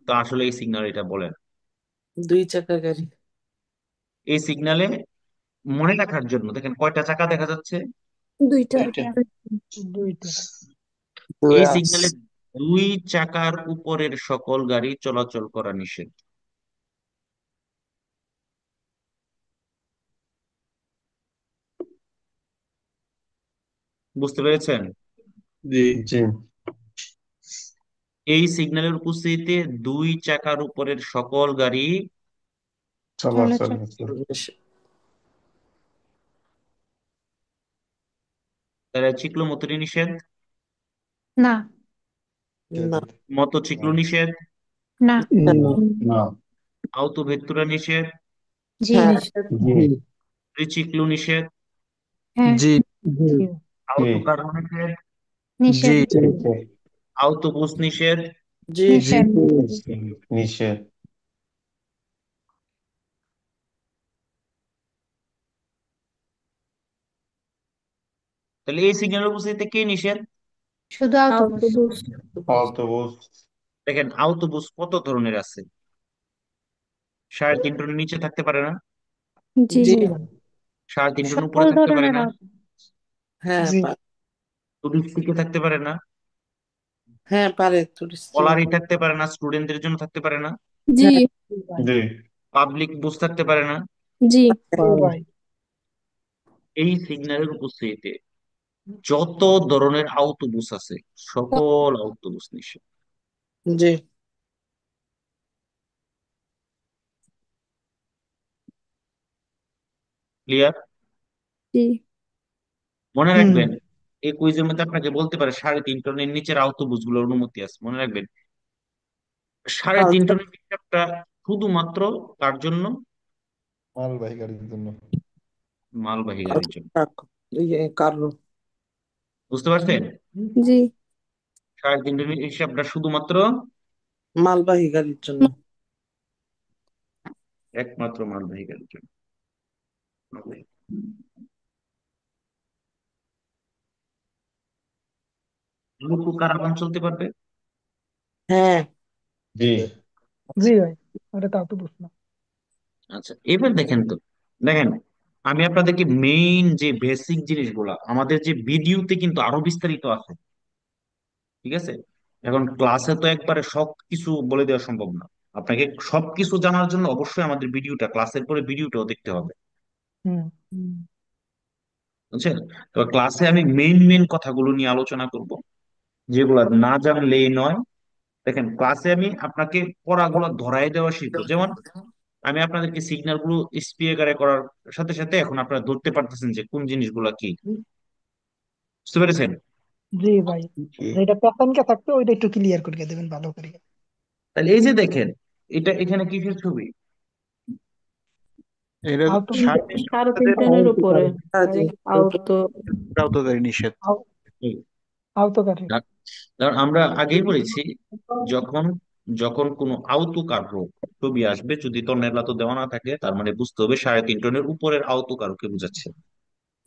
তো আসলে এই সিগন্যাল এটা বলেন। দুই চাকা গাড়ি। এই সিগন্যালে মনে রাখার জন্য দেখেন কয়টা চাকা দেখা যাচ্ছে। দুইটা। দুইটা। দুইটা। এই ডুয়াস। সিগন্যালে দুই চাকার উপরের সকল গাড়ি চলাচল করা নিষেধ। বুঝতে পেরেছেন? জি। জি। এই সিগন্যালের উপস্থিতিতে দুই চাকার উপরের সকল গাড়ি চলাচল করতে। তারা চিক্লোমোটরি নিষেধ, না। না। মোটরচিক্লো নিষেধ, না। না। আহত ব্যক্তিরা নিষেধ, জি। হ্যাঁ। জি। ত্রিচিক্লো নিষেধ, হ্যাঁ। জি আহত জি। কার্গো নিষেধ, জি নিষেধ। আহত বুস নিষেধ। জি জি নিষেধ। নিষেধ। তাহলে এই সিগন্যালের উপস্থিতিতে কে নিষেধ? শুধু আউটোবুস। অটোবুস। দেখেন আহত বুস কত ধরনের আছে, 3.5 টনের নিচে থাকতে পারে না, জি। জি 3.5 টনের সকল উপরে থাকতে পারে ধরনের না, হ্যাঁ জি। টুরিস্টিকে থাকতে পারে না, হ্যাঁ পারে টুরিস্ট। কলারি থাকতে পারে না, স্টুডেন্টদের জন্য থাকতে পারে না, জি। হ্যাঁ জি। পাবলিক বুস থাকতে পারে না। জি। জি ভাই। এই সিগন্যালের উপস্থিতিতে যত ধরনের আউটোবুস আছে সকল আউটোবুস নিষেধ। জি ক্লিয়ার? জি। মনে হুম। রাখবেন এই কুইজের মধ্যে আপনাকে বলতে পারে 3.5 টনের নিচের আউটোবুস গুলোর অনুমতি আছে, মনে রাখবেন। 3.5 টনের হিসাবটা শুধুমাত্র কার জন্য? মালবাহী গাড়ির জন্য। মালবাহী গাড়ির জন্য। কার্গো। বুঝতে পারছেন? জি। 3.5 টনের হিসাবটা শুধুমাত্র মালবাহী গাড়ির জন্য। একমাত্র মালবাহী গাড়ির জন্য। লোকো কারাবান চলতে পারবে। হ্যাঁ জি। জি ভাই, ওটা তো আউটোবুস না। আচ্ছা, এবার দেখেন তো, দেখেন আমি আপনাদেরকে মেইন যে বেসিক জিনিসগুলা আমাদের যে ভিডিওতে কিন্তু আরো বিস্তারিত আছে, ঠিক আছে? এখন ক্লাসে তো একবারে সবকিছু বলে দেওয়া সম্ভব না। আপনাকে সবকিছু জানার জন্য অবশ্যই আমাদের ভিডিওটা, ক্লাসের পরে ভিডিওটাও দেখতে হবে, হুম। বুঝছেন? তো ক্লাসে আমি মেইন মেইন কথাগুলো নিয়ে আলোচনা করব, যেগুলা না জানলেই নয়। দেখেন ক্লাসে আমি আপনাকে পড়াগুলো ধরায় দেওয়া শিখবো, যেমন আমি আপনাদেরকে সিগন্যাল গুলো স্পিকারে করার সাথে সাথে এখন আপনারা ধরতে পারতেছেন যে কোন জিনিসগুলা কি। বুঝতে পেরেছেন? জি ভাই, যেটা প্যাটার্নটা থাকতো ওইটা একটু ক্লিয়ার করে দেবেন ভালো করে। তাহলে এই যে দেখেন, এটা এখানে কিসের ছবি? এটা আউটোবুস। সাড়ে সাড়ে তিন টনের উপরে জি আউট। তো গাড়ি নিষেধ। আউটো গাড়ি। কারণ আমরা আগেই বলেছি, যখন যখন কোনো আওতো কার্গো ছবি আসবে, যদি তন্নেলা তো দেওয়া না থাকে, তার মানে বুঝতে হবে 3.5 টনের উপরের আওতো কার্গোকে বোঝাচ্ছে।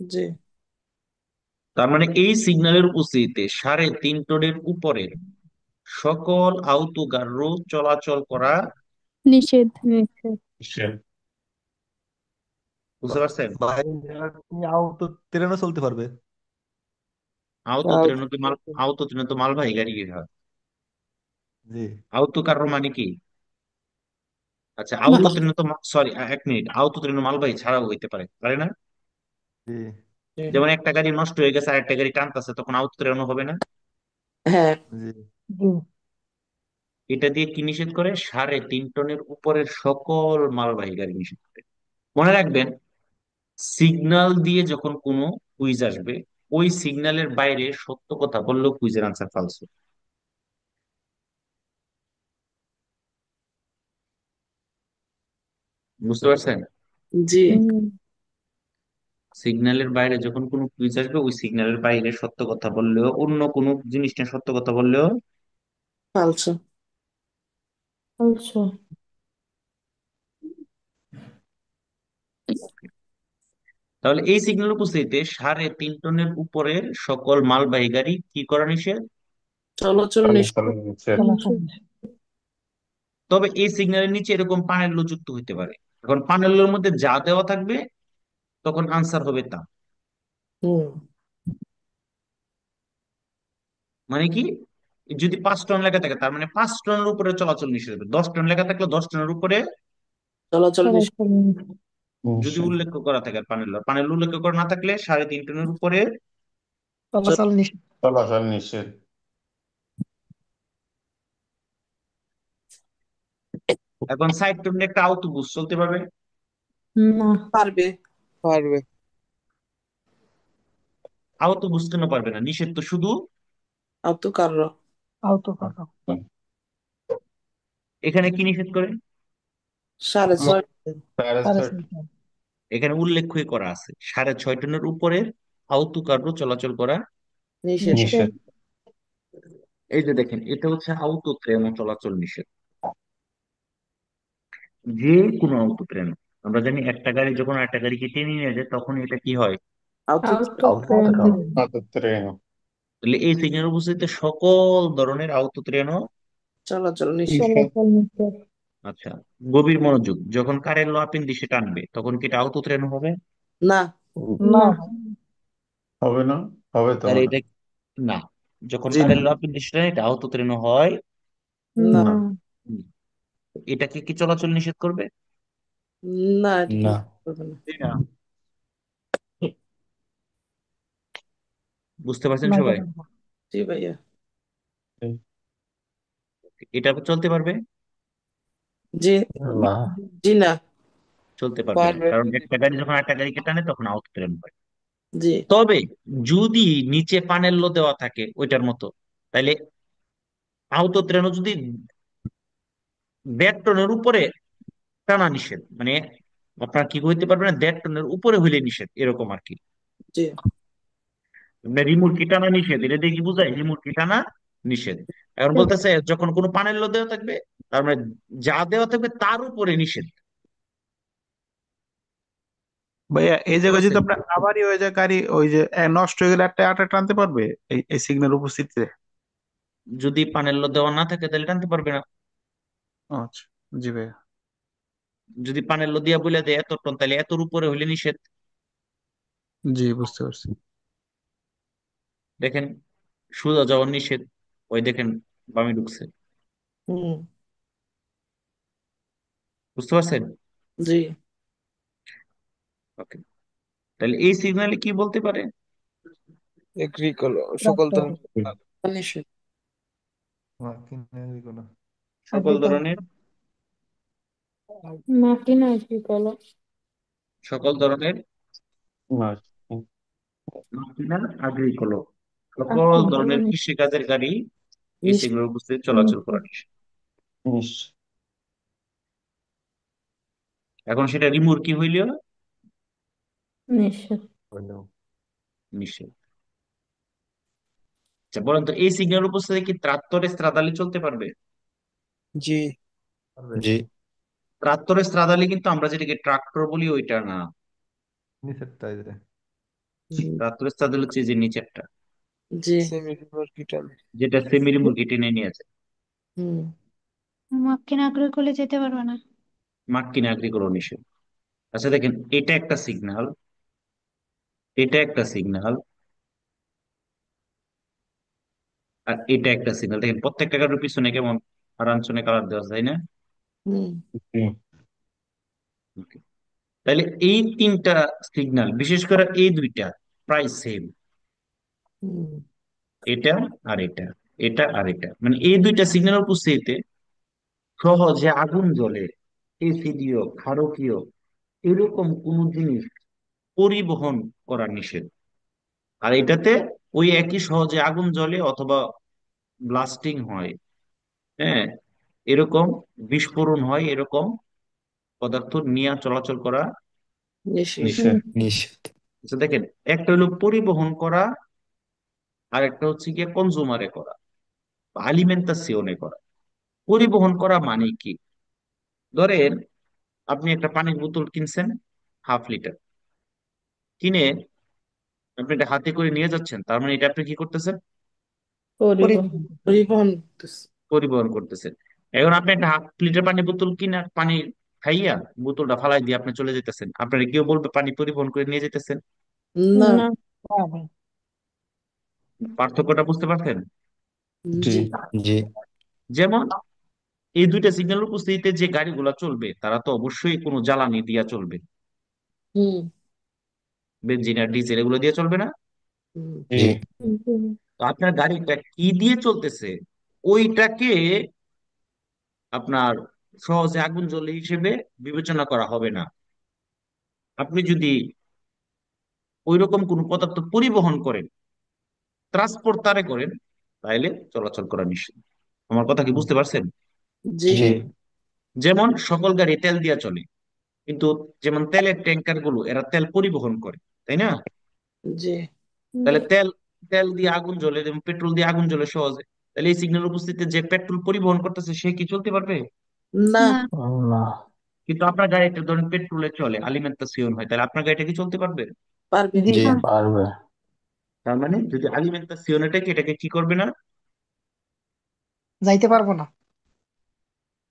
জি তার মানে এই সিগন্যালের উপস্থিতিতে 3.5 টনের উপরের সকল আওতো কার্গো চলাচল করা নিষেধ। নিষেধ। বুঝতে পারছেন? ভাই আউটো ট্রেনও চলতে পারবে। আওতো ট্রেনে তো মালবাহী গাড়ি হয়। জি আওতো কার্গো মানে কি? আচ্ছা, মা- আওতো ট্রেনে তো, সরি 1 মিনিট, আওতো ট্রেনে মালবাহী ছাড়াও হইতে পারে, পারে না? জি জি যেমন একটা গাড়ি নষ্ট হয়ে গেছে আরেকটা গাড়ি টানতেছে, তখন আউতো ট্রেনও হবে না? হ্যাঁ জি জি। এটা দিয়ে কি নিষেধ করে? 3.5 টনের উপরের সকল মালবাহী গাড়ি নিষেধ করে। মনে রাখবেন সিগন্যাল দিয়ে যখন কোনো কুইজ আসবে, ওই সিগন্যালের বাইরে সত্য কথা বললেও কুইজের আনসার ফালস। বুঝতে পারছেন? জি। হুম। সিগন্যালের বাইরে যখন কোনো কুইজ আসবে, ওই সিগন্যালের বাইরে সত্য কথা বললেও, অন্য কোনো জিনিস নিয়ে সত্য কথা বললেও ফালসো। Also. তাহলে এই সিগন্যাল উপস্থিতিতে 3.5 টনের উপরের সকল মালবাহী গাড়ি কি করা নিষেধ? চলাচল নিষেধ। চলাচল নিষেধ। চলাচল তবে এই সিগন্যালের নিচে এরকম পানের লো যুক্ত হতে পারে। এখন পানের লোর মধ্যে যা দেওয়া থাকবে তখন আনসার হবে তা। হুম। মানে কি, যদি 5 টন লেখা থাকে তার মানে 5 টনের উপরে চলাচল নিষেধ হবে, 10 টন লেখা থাকলে 10 টনের উপরে চলাচল নিষেধ। চলাচল নিষেধ। যদি নিষেধ। উল্লেখ করা থাকে। আর পানের লো উল্লেখ করা না থাকলে 3.5 টনের উপরে। চলাচল নিষেধ। চলাচল নিষেধ। এখন 60 টনের একটা আউটোবুস চলতে পারবে? না। পারবে। পারবে। আউটোবুস কেন পারবে না? নিষেধ তো শুধু আতো কারো। আহত করা। এখানে কি নিষেধ করে? 6.5। সাড়ে সাড়ে ছয়। ছয়টা। এখানে উল্লেখই করা আছে 6.5 টনের উপরের আউটো কার্গো চলাচল করা নিষেধ। নিষেধ। নিষেধ। এই যে দেখেন, এটা হচ্ছে আউটো ট্রেন চলাচল নিষেধ। যে কোনো আউটো ট্রেন, আমরা জানি একটা গাড়ি যখন একটা গাড়িকে টেনে নিয়ে যায় তখন এটা কি হয়? আতো Auto আউট train. ট্রেন। তাহলে এই সিগন্যাল উপস্থিতিতে সকল ধরনের আউটো ট্রেনও। চলাচল নিষেধ। নিষেধ। চলাচল নিষেধ। আচ্ছা, গভীর মনোযোগ, যখন কারের লো আপেন দিশে টানবে তখন কি এটা আউটো ট্রেন হবে? না। না না। ভাই। হবে না? হবে তো তাহলে মনে এটা না, যখন জি না। কারের লো আপেন দিশে টানে এটা আউটো ট্রেন হয় না। না। না। না। এটাকে কি চলাচল নিষেধ করবে? না, এটা না। করবে না। জি না। বুঝতে পারছেন না এটা সবাই? পারবো না। জি ভাইয়া। এটা চলতে পারবে? জি। না। জি না। চলতে পারবে না, পারবে। কারণ একটা গাড়ি যখন একটা গাড়িকে টানে তখন আউট ট্রেন হয়। জি। তবে যদি নিচে পানের লো দেওয়া থাকে ওইটার মতো, তাহলে আউট ট্রেনও যদি 1.5 টনের উপরে টানা নিষেধ, মানে আপনার কি হইতে পারবে না, 1.5 টনের উপরে হইলে নিষেধ, এরকম আর কি। জি। রিমোটকে টানা নিষেধ, এটা দিয়ে কি বোঝায়? রিমোটকে টানা নিষেধ। এখন বলতেছে যখন কোনো পানের লো দেওয়া থাকবে, তার মানে যা দেওয়া থাকবে তার উপরে নিষেধ। ভাইয়া এই বুঝতে জায়গায় যদি পারছেন? আপনার আবারই হয়ে যায় গাড়ি, ওই যে নষ্ট হয়ে গেলে একটা আটা টানতে পারবে এই সিগন্যাল উপস্থিতিতে? যদি পানের লো দেওয়া না থাকে তাহলে টানতে পারবে না। আচ্ছা। জি ভাইয়া। যদি পানের লো দিয়া বলে দেয় 1 টন, তাহলে এতর উপরে হইলে নিষেধ। জি বুঝতে পারছি। দেখেন, সোজা যাওয়ার নিষেধ, ওই দেখেন বামে ঢুকছে। হুম। বুঝতে পারছেন? জি। ওকে, তাহলে এই সিগন্যালে কি বলতে পারে? এগ্রি করো সকল ট্রাক্টর ধরনের। নিষেধ। সকল এগ্রিকালচার। ধরনের, máquina agrícola. সকল ধরনের না। মাকিনা আগ্রিকোলা, সকল Agrícola. ধরনের কৃষিকাজের গাড়ি এই নিষেধ। সিগন্যাল উপস্থিতি চলাচল করা নিষেধ। নিষেধ। এখন সেটা রিমুরকি হইলেও নিষেধ। নিষেধ। আচ্ছা বলেন তো, এই সিগন্যাল উপস্থিতি কি ত্রাত্তরে স্ত্রাদালি চলতে পারবে? জি। জি। ত্রাত্তরে স্ত্রাদালি কিন্তু আমরা যেটাকে ট্রাক্টর বলি ওইটা না। হুম। ত্রাত্তরে স্ত্রাদালি হচ্ছে এই যে নিচেরটা, জি। Semi river কিটাল। যেটা সেমি রিমুরকি টেনে নিয়ে আছে। হুম। máquina agrícola যেতে পারবে না। মাক্কিনা আগ্রিকোলা নিষেধ। আচ্ছা দেখেন, এটা একটা সিগন্যাল, এটা একটা সিগন্যাল, আর এটা একটা সিগন্যাল। দেখেন প্রত্যেকটা গাড়ির পিছনে কেমন আরামসনে কালার দেওয়া আছে, তাই না? হুম। হুম। Okay. তাহলে এই 3টা সিগন্যাল, বিশেষ করে এই দুইটা প্রায় সেম। হুম। এটা আর এটা, এটা আর এটা, মানে এই দুইটা সিগন্যাল উপস্থিতিতে সহজে আগুন জ্বলে, এসিডিও, ক্ষারকীয়, এরকম কোন জিনিস পরিবহন করা নিষেধ। আর এটাতে ওই একই সহজে আগুন জ্বলে অথবা ব্লাস্টিং হয়, হ্যাঁ, এরকম বিস্ফোরণ হয়, এরকম পদার্থ নিয়ে চলাচল করা নিষেধ। নিষেধ। নিষেধ। আচ্ছা দেখেন, একটা হলো পরিবহন করা, আর একটা হচ্ছে গিয়ে কনজুমারে করা, আলিমেন্টাসিওনে করা। পরিবহন করা মানে কি? ধরেন আপনি একটা পানির বোতল কিনছেন, 1/2 লিটার কিনে আপনি এটা হাতে করে নিয়ে যাচ্ছেন, তার মানে এটা আপনি কি করতেছেন? পরিবহন পরিবহন। পরিবহন করতেছে। পরিবহন করতেছেন। এখন আপনি একটা 1/2 লিটার পানি বোতল কিনা পানি খাইয়া বোতলটা ফালাই দিয়ে আপনি চলে যেতেছেন, আপনারা কেউ বলবে পানি পরিবহন করে নিয়ে যেতেছেন? না। না। হ্যাঁ ভাই। পার্থক্যটা বুঝতে পারছেন? জি জি। জি যেমন এই দুইটা সিগন্যাল উপস্থিতিতে যে গাড়িগুলো চলবে তারা তো অবশ্যই কোনো জ্বালানি দিয়া চলবে, হুম। বেনজিন আর ডিজেল এগুলো দিয়ে চলবে না। হুম। জি হুম। তো আপনার গাড়িটা কি দিয়ে চলতেছে ওইটাকে আপনার সহজে আগুন জ্বলে হিসেবে বিবেচনা করা হবে না। আপনি যদি ওইরকম কোনো পদার্থ পরিবহন করেন, ট্রান্সপোর্ট তারে করেন, তাইলে চলাচল করা নিষেধ। আমার কথা কি বুঝতে পারছেন? জি। জি যেমন সকল গাড়ি তেল দিয়া চলে, কিন্তু যেমন তেলের ট্যাঙ্কার গুলো এরা তেল পরিবহন করে, তাই না? জি। তাহলে তেল তেল দিয়ে আগুন জ্বলে, যেমন পেট্রোল দিয়ে আগুন জ্বলে সহজে, তাহলে এই সিগন্যাল উপস্থিতিতে যে পেট্রোল পরিবহন করতেছে সে কি চলতে পারবে? না। না। না কিন্তু আপনার গাড়িটা ধরেন পেট্রোলে চলে, আলিমেন্টাসিওন হয়, তাহলে আপনার গাড়িটা কি চলতে পারবে? পারবে। জি জি না। পারবে তার মানে যদি আলিমেন্টাসিওন এটাকে এটাকে কি করবে না? যাইতে পারবো না।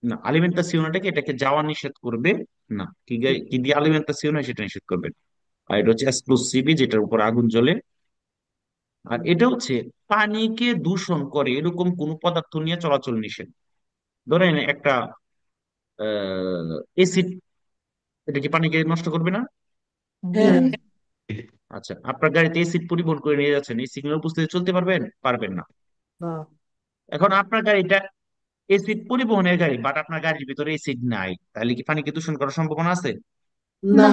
না, আলিমেন্টাসিওন এটাকে এটাকে যাওয়া নিষেধ করবে না। কি কি দিয়ে আলিমেন্টাসিওন হয় সেটা নিষেধ করবে না। আর এটা হচ্ছে এক্সপ্লোসিভি, যেটার উপর আগুন জ্বলে। আর এটা হচ্ছে পানিকে দূষণ করে এরকম কোন পদার্থ নিয়ে চলাচল নিষেধ। ধরেন একটা এসিড, এটা কি পানিকে নষ্ট করবে না? জি। হ্যাঁ। আচ্ছা, আপনার গাড়িতে এসিড পরিবহন করে নিয়ে যাচ্ছেন, এই সিগন্যাল উপস্থিতি চলতে পারবেন? পারবেন না। না। এখন আপনার গাড়িটা এসিড পরিবহনের গাড়ি, বাট আপনার গাড়ির ভিতরে এসিড নাই, তাহলে কি পানিকে দূষণ করার সম্ভাবনা আছে? না। না।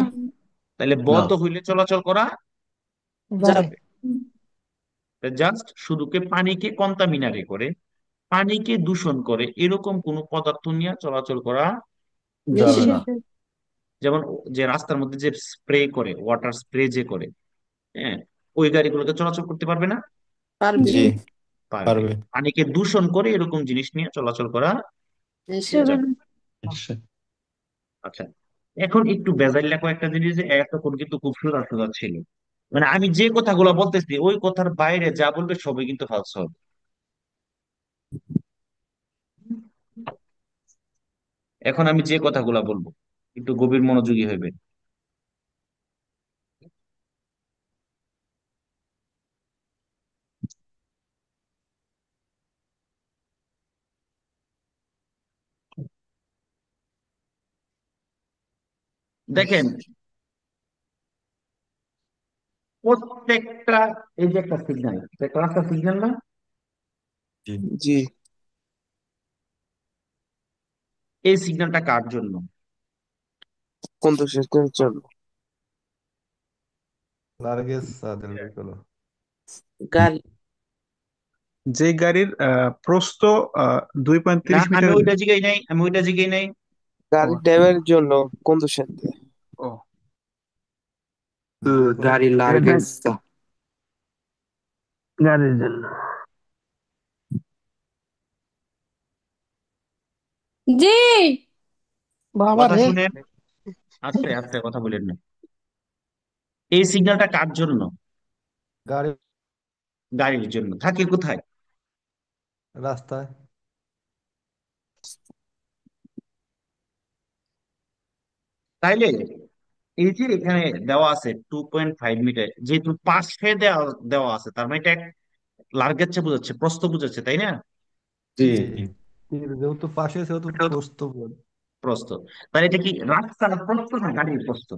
তাহলে না বন্ধ হইলে চলাচল করা যাবে। যাবে। জাস্ট শুধুকে পানিকে কন্টামিনারে করে, পানিকে দূষণ করে এরকম কোন পদার্থ নিয়ে চলাচল করা যাবে নিষেধ। না নিষেধ। যেমন যে রাস্তার মধ্যে যে স্প্রে করে, ওয়াটার স্প্রে যে করে, হ্যাঁ, ওই গাড়িগুলোকে চলাচল করতে পারবে না? পারবে। জি জি। পারবে। পারবে পানিকে দূষণ করে এরকম জিনিস নিয়ে চলাচল করা নিষেধ। যাবে যাবে। না। নিশ্চয় আচ্ছা, এখন একটু বেজাইল্লা কয়েকটা জিনিস, যে এতক্ষণ কিন্তু খুব সোজা সোজা ছিল, মানে আমি যে কথাগুলো বলতেছি ওই কথার বাইরে যা বলবে সবই কিন্তু ফালস হবে। এখন আমি যে কথাগুলো বলবো একটু গভীর মনোযোগী হইবে। দেখেন, প্রত্যেকটা, এই যে একটা সিগন্যাল, একটা রাস্তা সিগন্যাল না, জি জি। এই সিগন্যালটা কার জন্য? কোন দেশের জন্য? largeza del vehículo গাড়ি। যে গাড়ির প্রস্থ আহ, দুই পয়েন্ট না, তিরিশ আমি মিটারের ওইটা জিগাই নাই, আমি ওইটা জিগাই নাই। ও গাড়ির ড্রাইভারের জন্য কোন দেশের দিয়ে? ও গাড়ি largeza গাড়ির জন্য। জি। বাবা কথা রে। শুনেন, আস্তে আস্তে কথা বলেন না। এই সিগন্যালটা কার জন্য? গাড়ি গাড়ির জন্য। থাকে কোথায়? রাস্তায় তাইলে এই যে এখানে দেওয়া আছে 2.5 মিটার, যেহেতু পাশে দেওয়া দেওয়া আছে, তার মানে এটা লার্গেচ্ছে বোঝাচ্ছে, প্রস্থ বোঝাচ্ছে, তাই না? জি জি। যেহেতু পাশে সেহেতু প্রস্থ প্রস্থ। তাহলে এটা কি রাস্তার প্রস্থ না গাড়ির প্রস্থ?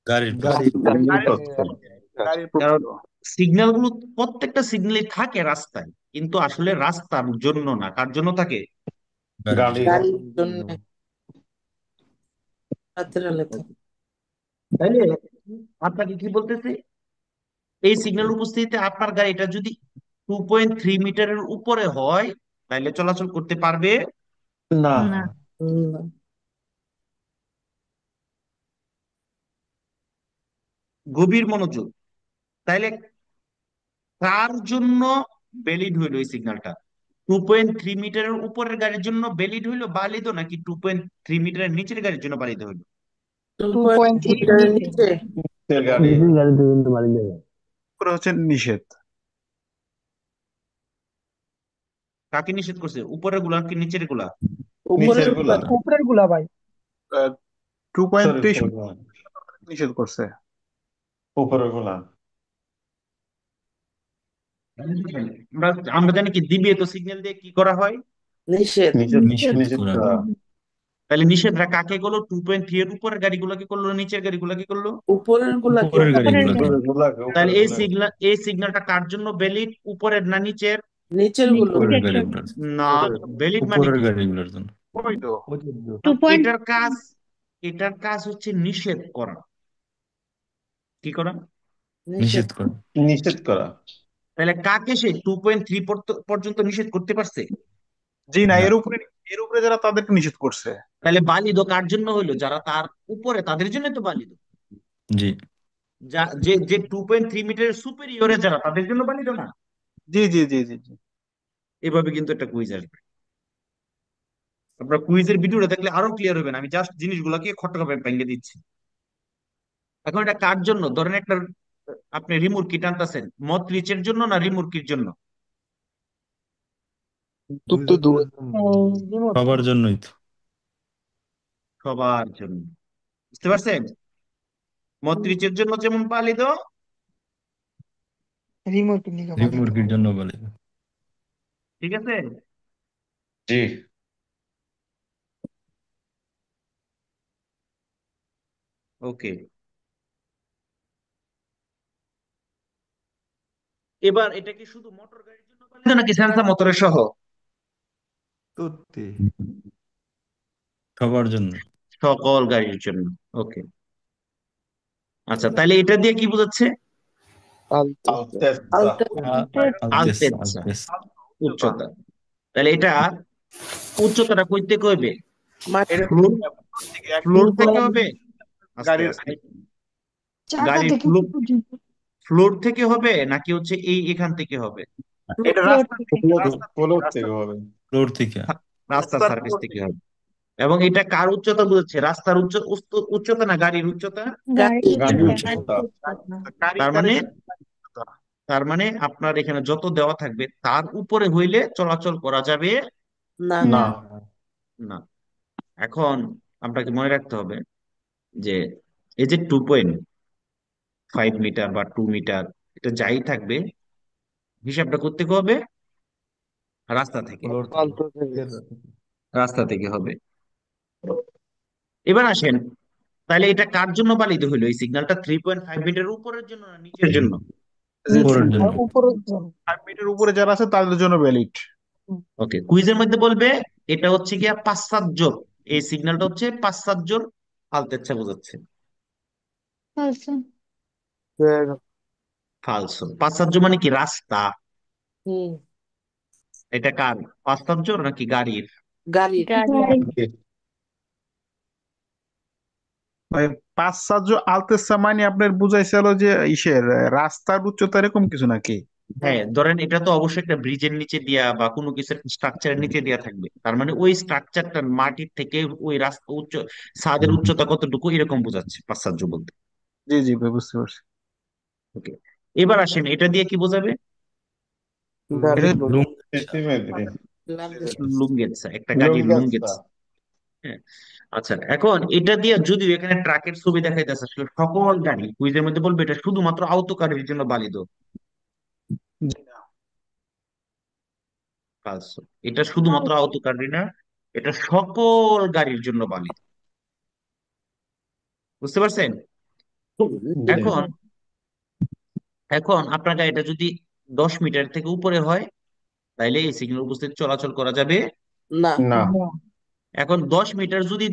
গাড়ির গাড়ি গাড়ির প্রস্থ গাড়ির কারণ প্রস্থ। সিগন্যাল গুলো, প্রত্যেকটা সিগন্যালে থাকে রাস্তায়, কিন্তু আসলে রাস্তার জন্য না, কার জন্য থাকে? গাড়ি গাড়ির জন্য রাতের আলোতে। তাইলে আপনাকে কি বলতেছে, এই সিগন্যাল উপস্থিতিতে আপনার গাড়িটা যদি 2.3 মিটারের উপরে হয় তাহলে চলাচল করতে পারবে। না। না। না। গভীর মনোযোগ। তাইলে কার জন্য ভ্যালিড হইলো এই সিগন্যালটা? 2.3 মিটারের উপরের গাড়ির জন্য ভ্যালিড হইলো বালিদ, নাকি 2.3 মিটারের নিচের গাড়ির জন্য বালিদ হইলো? Two two point point three মিটারের নিচে। নিচে। নিচের গাড়ি। উপরে হচ্ছে নিষেধ। কাকে নিষেধ করছে, উপরের গুলা কি নিচের গুলা? উপরের নিচের গুলা। উপরের গুলা ভাই। 2.3 সরি, নিষেধ করছে। উপরের গুলা। আমরা আমরা জানি কি দিবে তো সিগন্যাল দিয়ে কি করা হয়? নিষেধ। নিষেধ নিষেধ নিষেধ করা। করা। তাহলে নিষেধরা কাকে করলো? 2.3 এর উপরের গাড়িগুলো কি করলো, নিচের গাড়িগুলো কি করলো? উপরের গুলাকে। উপরের গাড়ি। উপরের গুলাকে, তাহলে উপরের গুলাকে। এই সিগন্যালটা কার জন্য ভ্যালিড, উপরের না নিচের? নিচের গুলো। নিচের উপরের জন্য। গাড়িগুলোর না, ভ্যালিড মানে উপরের কি? গাড়িগুলোর জন্য ওই তো। টু পয়েন্ট এটার কাজ, এটার কাজ হচ্ছে নিষেধ করা। কি করা? নিষেধ। নিষেধ করা। নিষেধ করা। তাহলে কাকে সে 2.3 পর্যন্ত নিষেধ করতে পারছে? জি না, না, এর উপরে যারা তাদেরকে নিষেধ করছে। তাহলে বালিদ কার জন্য হইলো? যারা তার উপরে তাদের জন্য তো বালিদ। জি যে যে 2.3 মিটারের সুপেরিয়রে যারা তাদের জন্য বালিদ না। জি জি জি জি জি। এভাবে কিন্তু একটা কুইজ আসবে। আপনার কুইজের ভিডিওটা দেখলে আরো ক্লিয়ার হবে না, আমি জাস্ট জিনিসগুলোকে খটকা ভেঙে দিচ্ছি। এখন এটা কার জন্য? ধরেন একটা, আপনি রিমুরকি টানতেছেন, মত রিচের জন্য না রিমুরকির জন্য? উত্তর তো দুই। রিমোট। সবার জন্যই তো। সবার জন্য। বুঝতে পারছেন? মত রিচের জন্য যেমন পালিত, রিমোট নিকে ডিম পালিত। মুরগির জন্য বলে। ঠিক আছে? জি। ওকে। এবার এটা কি শুধু মোটর গাড়ির জন্য পালিত নাকি সেন্সর মোটরের সহ? তুত্তি। সবার জন্য। সকল গাড়ির জন্য। ওকে। আচ্ছা, তাহলে এটা দিয়ে কি বোঝাচ্ছে? আলতো। আলতেস্তা। আলতে। আলতেস আলতেচ্ছা, আলতেস। উচ্চতা। তাহলে এটা উচ্চতাটা কই থেকে হবে? মাটি। এটা ফ্লোর, ফ্লোর থেকে হবে? আস্তে গাড়ির আস্তে। চাকা গাড়ির থেকে ফ্লোর, উপর পর্যন্ত। ফ্লোর থেকে হবে নাকি হচ্ছে এখান থেকে হবে? এটা ফ্লোর রাস্তা থেকে। রাস্তা ফ্লোর রাস্তা থেকে হবে। ফ্লোর থেকে। রাস্তার রাস্তার সার্ভিস উপর থেকে থেকে। হবে। এবং এটা কার উচ্চতা বোঝাচ্ছে? রাস্তার উচ্চতা না গাড়ির উচ্চতা? গাড়ি। গাড়ির গাড়ির উচ্চতা। উচ্চতা। গাড়ি তার গাড়ি মানে, তার মানে আপনার এখানে যত দেওয়া থাকবে তার উপরে হইলে চলাচল করা যাবে না। না। না। না। এখন আপনাকে মনে রাখতে হবে যে এই যে 2.5 মিটার বা 2 মিটার, এটা যাই থাকবে হিসাবটা করতে হবে রাস্তা থেকে। ফ্লোর থেকে। আলতো থেকে। রাস্তা থেকে হবে। এবার আসেন, তাহলে এটা কার জন্য পালিত হইলো এই সিগন্যালটা? 3.5 মিটার উপরের জন্য না নিচের জন্য? নিচে উপরের জন্য। আর উপরের জন্য। 5 মিটার উপরে যারা আছে তাদের জন্য ভ্যালিড। ওকে, কুইজের মধ্যে বলবে এটা হচ্ছে গিয়া পাশ্চাত্যর, এই সিগন্যালটা হচ্ছে পাশ্চাত্যর আলতেচ্ছা বোঝাচ্ছে। ফালসো। ফালসো। পাশ্চাত্য মানে কি? রাস্তা। হুম। এটা কার? পাশ্চাত্যর নাকি গাড়ির? গাড়ির। গাড়ি। ওই পাঁচসার্জ আলতেসা মানে আপনার বুঝাইছিল যে ইসের রাস্তার উচ্চতা এরকম কিছু নাকি? হ্যাঁ, ধরেন এটা তো অবশ্যই একটা ব্রিজের নিচে দিয়া বা কোনো কিছু স্ট্রাকচারের নিচে দিয়া থাকবে, তার মানে ওই স্ট্রাকচারটা মাটির থেকে ওই রাস্তা ছাদের উচ্চতা কতটুকু এরকম বোঝাচ্ছে পাশ্চাত্য বলতে। জি জি ভাই, বুঝতে পারছি। ওকে। এবার আসেন, এটা দিয়ে কি বোঝাবে? গাড়ি। এটা লুম। সিসিমেট্রি। লুঙ্গেটসা, একটা গাড়ির লুঙ্গাস্তা। লুঙ্গেটসা। হ্যাঁ। আচ্ছা, এখন এটা দিয়ে যদিও এখানে ট্রাকের ছবি দেখাইতেছে, আসলে সকল গাড়ি কুইজের মধ্যে বলবে এটা শুধুমাত্র আওতো গাড়ির জন্য বালিদ। জি না। ফালসো। এটা শুধুমাত্র আওতো গাড়ি না, এটা সকল গাড়ির জন্য বালিদ। বুঝতে পারছেন? জি। এখন, এখন আপনার গাড়িটা যদি 10 মিটার থেকে উপরে হয় তাইলে এই সিগন্যাল উপস্থিত চলাচল করা যাবে। না। না। এখন 10 মিটার যদি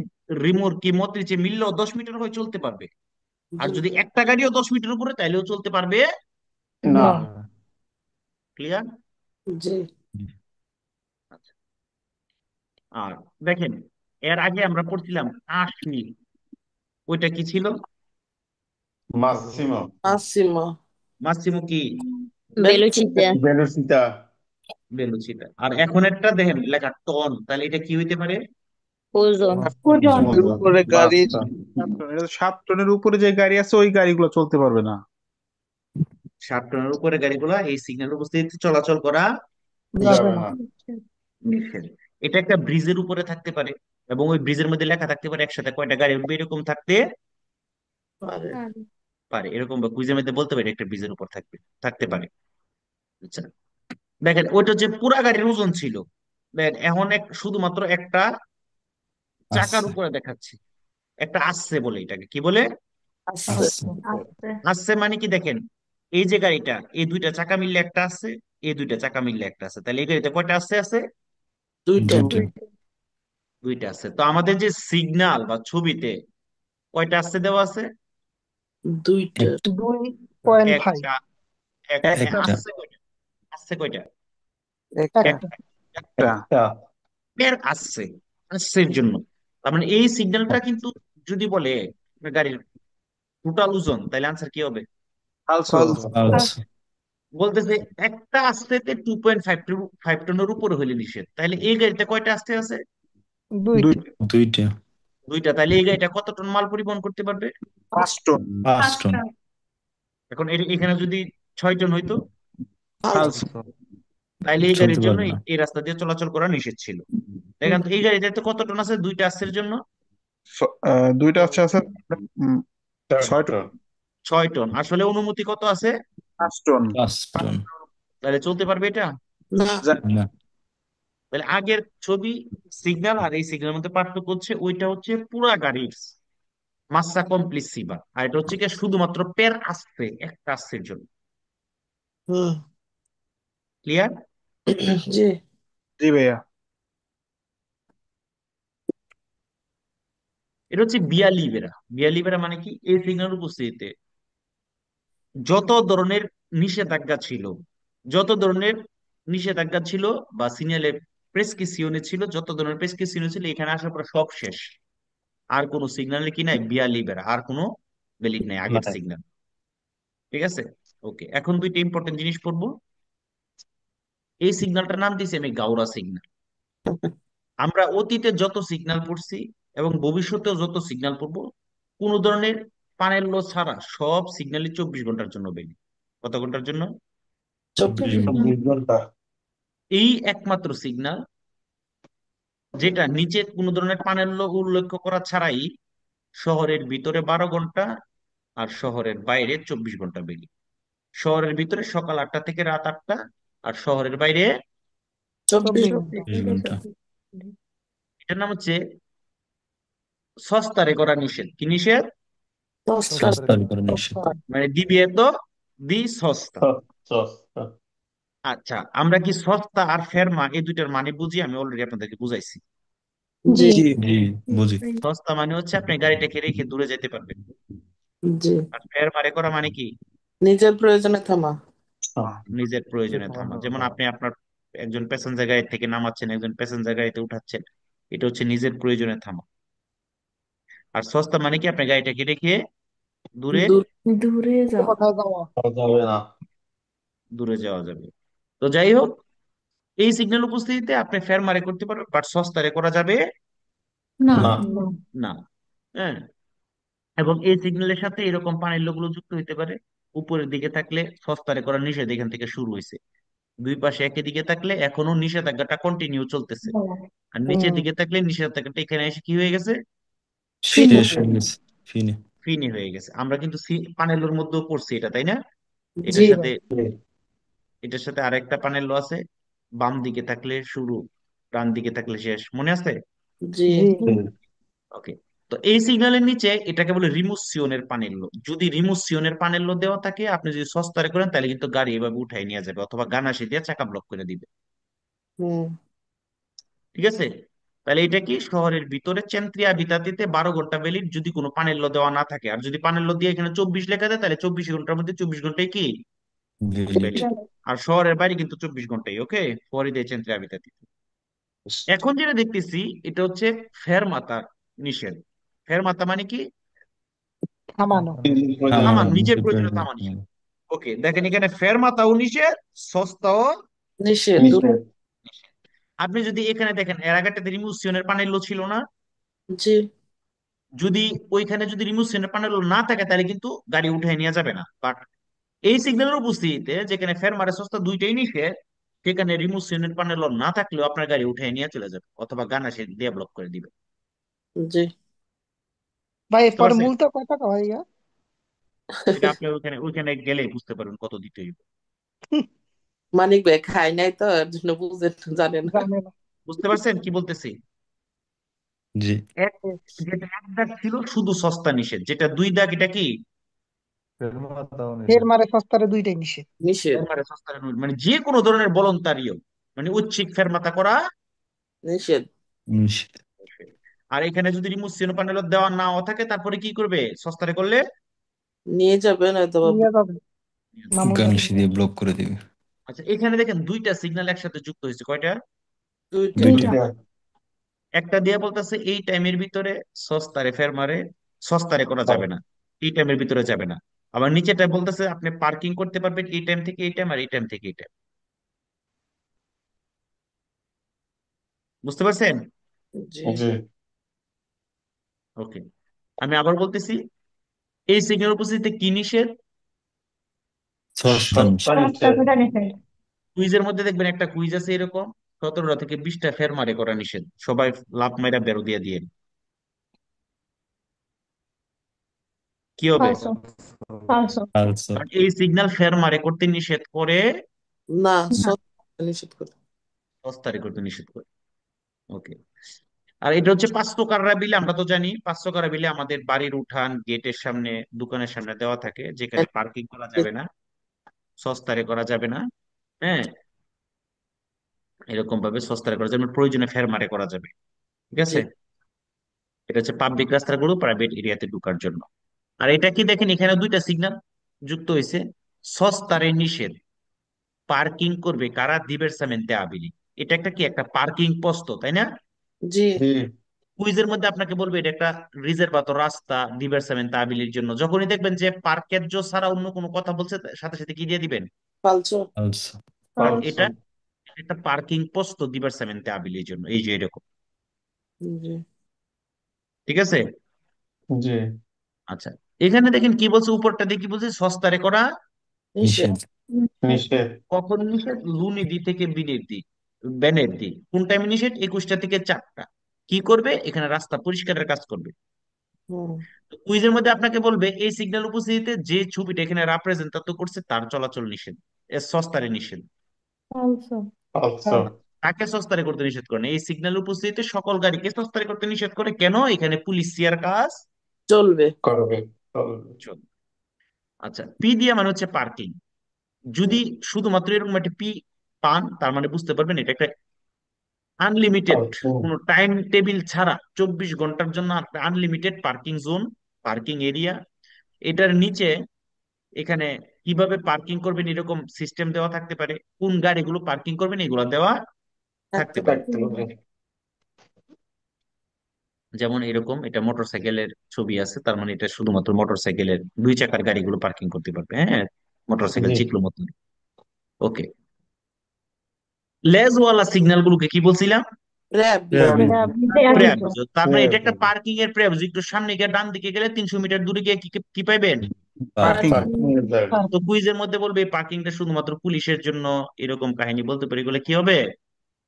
রিমোর কি মত নিচে মিললেও 10 মিটার হয় চলতে পারবে। আর জি যদি একটা গাড়িও 10 মিটার উপরে তাইলেও চলতে পারবে না। না। ক্লিয়ার? জি আর দেখেন, এর আগে আমরা পড়ছিলাম কাশ্মীর, ওইটা কি ছিল? মাসিমো। মাসিমো মাসিমো কি? velocità, ভেলোসিটা। ভেলোসিটা। আর এখন একটা দেখেন লেখা টন, তাহলে এটা কি হইতে পারে? oso, ওজন উপরে গাড়ির বাসটা। 7 টন, এটা তো 7 টনের উপরে যে গাড়ি আছে ওই গাড়িগুলো চলতে পারবে না। 7 টনের উপরে গাড়িগুলা এই সিগন্যাল উপস্থিতিতে চলাচল করা যাবে যাবে না। না। নিষেধ। এটা একটা ব্রিজের উপরে থাকতে পারে, এবং ওই ব্রিজের মধ্যে লেখা থাকতে পারে একসাথে কয়টা গাড়ি উঠবে, এরকম থাকতে পারে পারে, এরকম বা কুইজের মধ্যে বলতে পারে একটা ব্রিজের উপর থাকবে, থাকতে পারে। আচ্ছা, দেখেন ওইটা যে পুরা গাড়ির ওজন ছিল, দেখেন এখন শুধুমাত্র একটা চাকার আসছে উপরে দেখাচ্ছে, একটা আসছে বলে, এটাকে কি বলে? আছে আসছে আসছে মানে কি দেখেন, এই যে গাড়িটা, এই দুইটা চাকা মিললে একটা আছে, এই দুইটা চাকা মিললে একটা আছে, তাহলে এই গাড়িতে কয়টা আসছে আছে? দুইটা দুইটা দুইটা আছে। তো আমাদের যে সিগন্যাল বা ছবিতে কয়টা আসছে দেওয়া আছে? দুইটা একটা 2.5। একটা। একটা একটা আসছে কয়টা? আসছে কয়টা? একটা একটা। একটা। একটা একটা। এর আসছে, আসছের জন্য। তার মানে এই সিগন্যালটা কিন্তু যদি বলে আপনার গাড়ির টোটাল ওজন, তাহলে আনসার কি হবে? ফালসো। ফালসো ফালসো বলতেছে একটা আসতেতে 2.5 টনের উপরে হইলে নিষেধ, তাহলে এই গাড়িতে কয়টা আসতে আছে? দুই দুইটা। দুইটা দুইটা। তাহলে এই গাড়িটা কত টন মাল পরিবহন করতে পারবে? 5 টন। 5 টন এখন এখানে যদি 6 টন হইতো, ফালসো ফালসো। তাইলে এই চলতে গাড়ির জন্য পারবে এই না এই রাস্তা দিয়ে চলাচল করা নিষেধ ছিল। দেখেন তো এই গাড়িতে কত টন আছে দুইটা আসছের জন্য? দুইটা আছে আছে উম, 6 টন। 6 টন। 6 টন। আসলে অনুমতি কত আছে? 5 টন। 5 টন তাহলে চলতে পারবে এটা? না না তাহলে আগের ছবি সিগন্যাল আর এই সিগন্যালের মধ্যে পার্থক্য হচ্ছে, ওইটা হচ্ছে পুরা গাড়ির মাসা কমপ্লিসিভা, আর এটা হচ্ছে কি শুধুমাত্র পের আসছে, একটা আসছের জন্য। হুম ক্লিয়ার? জি জি ভাইয়া। এটা হচ্ছে বিয়ালিবেরা। বিয়ালিবেরা মানে কি, এই সিগন্যাল উপস্থিতিতে যত ধরনের নিষেধাজ্ঞা ছিল, যত ধরনের নিষেধাজ্ঞা ছিল বা সিগন্যালে প্রেসক্রিপশনে ছিল, যত ধরনের প্রেসক্রিপশনে ছিল, এখানে আসার পর সব শেষ। আর কোনো সিগন্যালে কি নাই? বিয়ালিবেরা, আর কোনো ভ্যালিড নাই আগের নাই। সিগন্যাল। ঠিক আছে? ওকে, এখন দুইটা ইম্পর্টেন্ট জিনিস পড়বো। এই সিগন্যালটার নাম দিয়েছি আমি গাউরা সিগন্যাল। আমরা অতীতে যত সিগন্যাল পড়ছি এবং ভবিষ্যতেও যত সিগন্যাল পড়বো, কোন ধরনের পানের লো ছাড়া সব সিগন্যালই 24 ঘন্টার জন্য বেরিয়ে। কত ঘন্টার জন্য? 24 ঘন্টা 20 ঘন্টা। এই একমাত্র সিগন্যাল যেটা নিচে কোন ধরনের পানের লো উল্লেখ করা ছাড়াই শহরের ভিতরে 12 ঘন্টা আর শহরের বাইরে 24 ঘন্টা বেরিয়ে। শহরের ভিতরে সকাল 8টা থেকে রাত 8টা, আর শহরের বাইরে 24 24 ঘন্টা। 24 ঘন্টা এটার নাম হচ্ছে সস্তারে করা নিষেধ। কি নিষেধ? দশটা সস্তার করে নিষেধ মানে দিবে তো, দি সস্তা। সস্তা। আচ্ছা, আমরা কি সস্তা আর ফেরমা এই দুইটার মানে বুঝি? আমি অলরেডি আপনাদেরকে বুঝাইছি। জি জি জি বুঝি সস্তা মানে হচ্ছে আপনি গাড়িটাকে রেখে দূরে যেতে পারবেন, জি আর ফেরমারে করা মানে কি? নিজের প্রয়োজনে থামা নিজের প্রয়োজনে থামা। যেমন আপনি আপনার একজন প্যাসেঞ্জার গাড়ি থেকে নামাচ্ছেন, একজন প্যাসেঞ্জার গাড়িতে উঠাচ্ছেন, এটা হচ্ছে নিজের প্রয়োজনে থামা। আর সস্তা মানে কি, আপনি গাড়িটাকে রেখে দূরে দূর দূরে যাও কোথায় যাওয়া? যাবে না। দূরে যাওয়া যাবে। তো যাই হোক, এই সিগন্যাল উপস্থিতিতে আপনি ফেরমারে করতে পারবেন, বাট সস্তারে করা যাবে no, না। না। হ্যাঁ, এবং এই সিগন্যালের সাথে এরকম পানির লোকগুলো যুক্ত হইতে পারে। উপরের দিকে থাকলে সস্তারে করা নিষেধ এখান থেকে শুরু হয়েছে, দুই পাশে একই দিকে থাকলে এখনো নিষেধাজ্ঞাটা কন্টিনিউ চলতেছে, আর নিচের হুম। দিকে থাকলে নিষেধাজ্ঞাটা এখানে এসে কি হয়ে গেছে? শেষ হয়ে গেছে ফিনে ফিনি হয়ে গেছে। আমরা কিন্তু পানেলোর মধ্যেও পড়ছি এটা, তাই না? জি এটার সাথে এটার সাথে আরেকটা পানেলো আছে, বাম দিকে থাকলে শুরু, ডান দিকে থাকলে শেষ, মনে আছে? জি জি। ওকে। তো এই সিগন্যালের নিচে এটাকে বলে রিমোসিয়নের পানেল্লো। যদি রিমোসিয়নের পানেল্লো দেওয়া থাকে, আপনি যদি সস্তারে করেন, তাহলে কিন্তু গাড়ি এভাবে উঠাই নিয়ে যাবে, অথবা গানাশি দিয়ে চাকা ব্লক করে দিবে। হুম ঠিক আছে? তাহলে এটা কি শহরের ভিতরে চেন্ত্রিয়া বিতাতিতে 12 ঘন্টা ভ্যালিড যদি কোনো পানির লো দেওয়া না থাকে। আর যদি পানির লো দিয়ে এখানে 24 লেখা দেয় তাহলে 24 ঘন্টার মধ্যে 24 ঘন্টায় কি ভ্যালিড। ভ্যালিড। আর শহরের বাইরে কিন্তু 24 ঘন্টাই। ওকে, ফরিদে চেন্ত্রিয়া বিতাতিতে। এখন যেটা দেখতেছি এটা হচ্ছে ফেরমাতা নিষেধ। ফেরমাতা মানে কি? থামানো। থামান, থামানো নিজের নিচে প্রয়োজনে প্রয়োজন। থামান নিষেধ। ওকে, দেখেন এখানে ফেরমাতাও নিষেধ, সস্তাও নিষেধ দূর। নিষেধ। আপনি যদি এখানে দেখেন এর আগেরটাতে রিমুসিয়নের পানির লো ছিল না? জি যদি ওইখানে যদি রিমুসিয়নের পানির লো না থাকে তাহলে কিন্তু গাড়ি উঠায় নেওয়া যাবে না। বাট এই সিগন্যালের উপস্থিতিতে যেখানে ফের মারে সস্তা দুইটাই নিষেধ, সেখানে রিমুসিয়নের পানির লো না থাকলেও আপনার গাড়ি উঠায় নিয়ে চলে যাবে অথবা গানা সে দিয়ে ব্লক করে দিবে। জি। ভাই বুঝতে এরপরে পারছেন? মূলটা কয় টাকা ভাই ইয়া? এটা আপনি ওইখানে ওইখানে গেলে বুঝতে পারবেন কত দিতে হইবে। মানিক ভাই খাই নাই তো এর জন্য বুঝেন জানে না। জানে না। বুঝতে পারছেন কি বলতেছি? জি। এক, যেটা এক দাগ ছিল শুধু সস্তা নিষেধ, যেটা দুই দাগ এটা কি ফের মারে সস্তারে দুইটাই নিষেধ। নিষেধ ফেরমারে সস্তা মানে যে কোনো ধরনের বলন্তারিও মানে ঐচ্ছিক ফেরমাতা করা নিষেধ। নিষেধ। আর এখানে যদি রিমুসিয়ন প্যানেল দেওয়া নাও থাকে তারপরে কি করবে সস্তারে করলে? নিয়ে যাবেন অথবা নিয়ে যাবে মামুন ভাই। গার্নিশ দিয়ে ব্লক করে দিবে। আচ্ছা, এখানে দেখেন দুইটা সিগন্যাল একসাথে যুক্ত হয়েছে, কয়টা? দুইটা। দুইটা। দুইটা। একটা দিয়ে বলতেছে এই টাইমের ভিতরে সস্তারে ফের মারে, সস্তারে করা যাবে না, এই টাইমের ভিতরে যাবে না। আবার নিচেটা বলতেছে আপনি পার্কিং করতে পারবেন এই টাইম থেকে এই টাইম আর এই টাইম থেকে এই টাইম। বুঝতে পারছেন? জি জি। ওকে, আমি আবার বলতেছি এই সিগন্যাল উপস্থিতিতে কি নিষেধ? সস্তা সস্তা নিষেধ। সস্তা নিষেধ। করে নিষেধ। কুইজের মধ্যে দেখবেন একটা কুইজ আছে এরকম 17টা থেকে 20টা ফের মারে করা নিষেধ, সবাই লাভ মাইরা বেরো দিয়ে দিয়ে কি হবে? ফালসো। ফালসো। আলসো। কারণ এই সিগন্যাল ফের মারে করতে নিষেধ করে, না না। সত্য নিষেধ করে। সস্তারে করতে নিষেধ করে। ওকে, আর এটা হচ্ছে 500 কাররা বিলে। আমরা তো জানি 500 কারা বিলে আমাদের বাড়ির উঠান গেটের সামনে দোকানের সামনে দেওয়া থাকে, যেখানে পার্কিং করা যাবে না, সস্তারে করা যাবে না। হ্যাঁ, এরকম ভাবে সস্তারে করা যাবে, প্রয়োজনে ফের মারে করা যাবে। ঠিক জি আছে, এটা হচ্ছে পাবলিক রাস্তাগুলো প্রাইভেট এরিয়াতে ঢোকার জন্য। আর এটা কি দেখেন এখানে দুইটা সিগন্যাল যুক্ত হয়েছে, সস্তারে নিষেধ, পার্কিং করবে কারা দিবেরসামেন্তে আবিলি। এটা একটা কি একটা পার্কিং পোস্ট, তাই না? জি জি। কুইজের মধ্যে আপনাকে বলবে এটা একটা রিজার্ভাতো রাস্তা দিবেরসামেন্তে আবিলির জন্য। যখনই দেখবেন যে পার্কেজ্য ছাড়া অন্য কোনো কথা বলছে সাথে সাথে কি দিয়ে দিবেন? ফালসো। আলসো। ফালসো। এটা একটা পার্কিং পোস্ট দিবেরসামেন্তে আবিলির জন্য, এই যে এরকম। জি ঠিক আছে। জি। আচ্ছা, এখানে দেখেন কি বলছে, উপরটা দিয়ে কি বলছে, সস্তারে করা নিষেধ। নিষেধ। নিষেধ। কখন নিষেধ? লুনি থেকে বিনের দিক, ব্যানের দিক। কোন টাইমে নিষেধ? 21টা থেকে 4টা। কি করবে? এখানে রাস্তা পরিষ্কারের কাজ করবে। হুম কুইজের মধ্যে আপনাকে বলবে এই সিগন্যাল উপস্থিতিতে যে ছবিটা এখানে রিপ্রেজেন্ট করছে তার চলাচল নিষেধ, এর সস্তারে নিষেধ। ফালসো। ফালসো। হ্যাঁ। তাকে সস্তারে করতে নিষেধ করে না। এই সিগন্যাল উপস্থিতিতে সকল গাড়িকে সস্তারে করতে নিষেধ করে। কেন? এখানে পুলিশ সিআর কাজ চলবে। করবে। চলবে। চলবে। আচ্ছা, পি দিয়া মানে হচ্ছে পার্কিং। যদি শুধুমাত্র এরকম একটা পি পান তার মানে বুঝতে পারবেন এটা একটা আনলিমিটেড, ফালসো। কোনো টাইম টেবিল ছাড়া 24 ঘন্টার জন্য unlimited parking zone, parking area. এটার নিচে এখানে কিভাবে পার্কিং করবেন এরকম সিস্টেম দেওয়া থাকতে পারে, কোন গাড়িগুলো পার্কিং করবেন এগুলো দেওয়া থাকতে থাকতে পারে। পারে। থাকতে হবে। যেমন এরকম এটা মোটরসাইকেলের ছবি আছে, তার মানে এটা শুধুমাত্র মোটরসাইকেলের 2 চাকার গাড়িগুলো পার্কিং করতে পারবে। হ্যাঁ, মোটরসাইকেল জি। চিকলো মতন। ওকে, লেজওয়ালা সিগন্যাল গুলোকে কি বলছিলাম? RAB RAB private. এটা প্রেয়ার। প্রেয়াভিত। তার মানে এটা একটা প্রাইভেট। পার্কিং এর প্রেয়ার। একটু সামনে গিয়ে ডান দিকে গেলে 300 মিটার দূরে গিয়ে কি কি পাইবেন? পার্কিং। পার্কিং। পার্কিং এর জায়গা। তো কুইজের মধ্যে বলবে পার্কিংটা শুধুমাত্র পুলিশের জন্য, এরকম কাহিনী বলতে পারি, এগুলো কি হবে?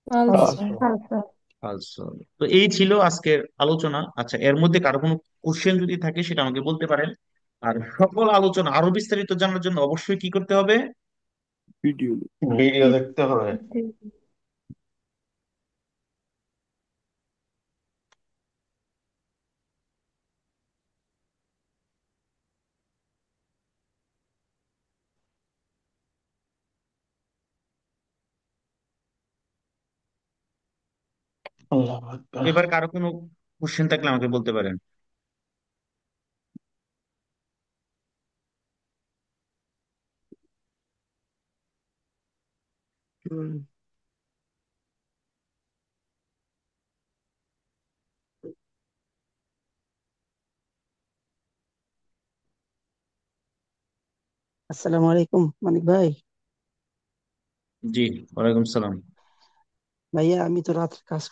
ফালসো। ফালসো। ফালসো। ফালসো। তো এই ছিল আজকের আলোচনা। আচ্ছা, এর মধ্যে কারো কোনো কোশ্চেন যদি থাকে সেটা আমাকে বলতে পারেন। আর সকল আলোচনা আরো বিস্তারিত জানার জন্য অবশ্যই কি করতে হবে? ভিডিও দেখতে হবে। আল্লাহ আকবার। এবার কারো কোনো কোশ্চেন থাকলে আমাকে বলতে পারেন। হুম। আসসালামু আলাইকুম মানিক ভাই। জি, ওয়ালাইকুম সালাম। ভাইয়া আমি তো রাত্রে কাজ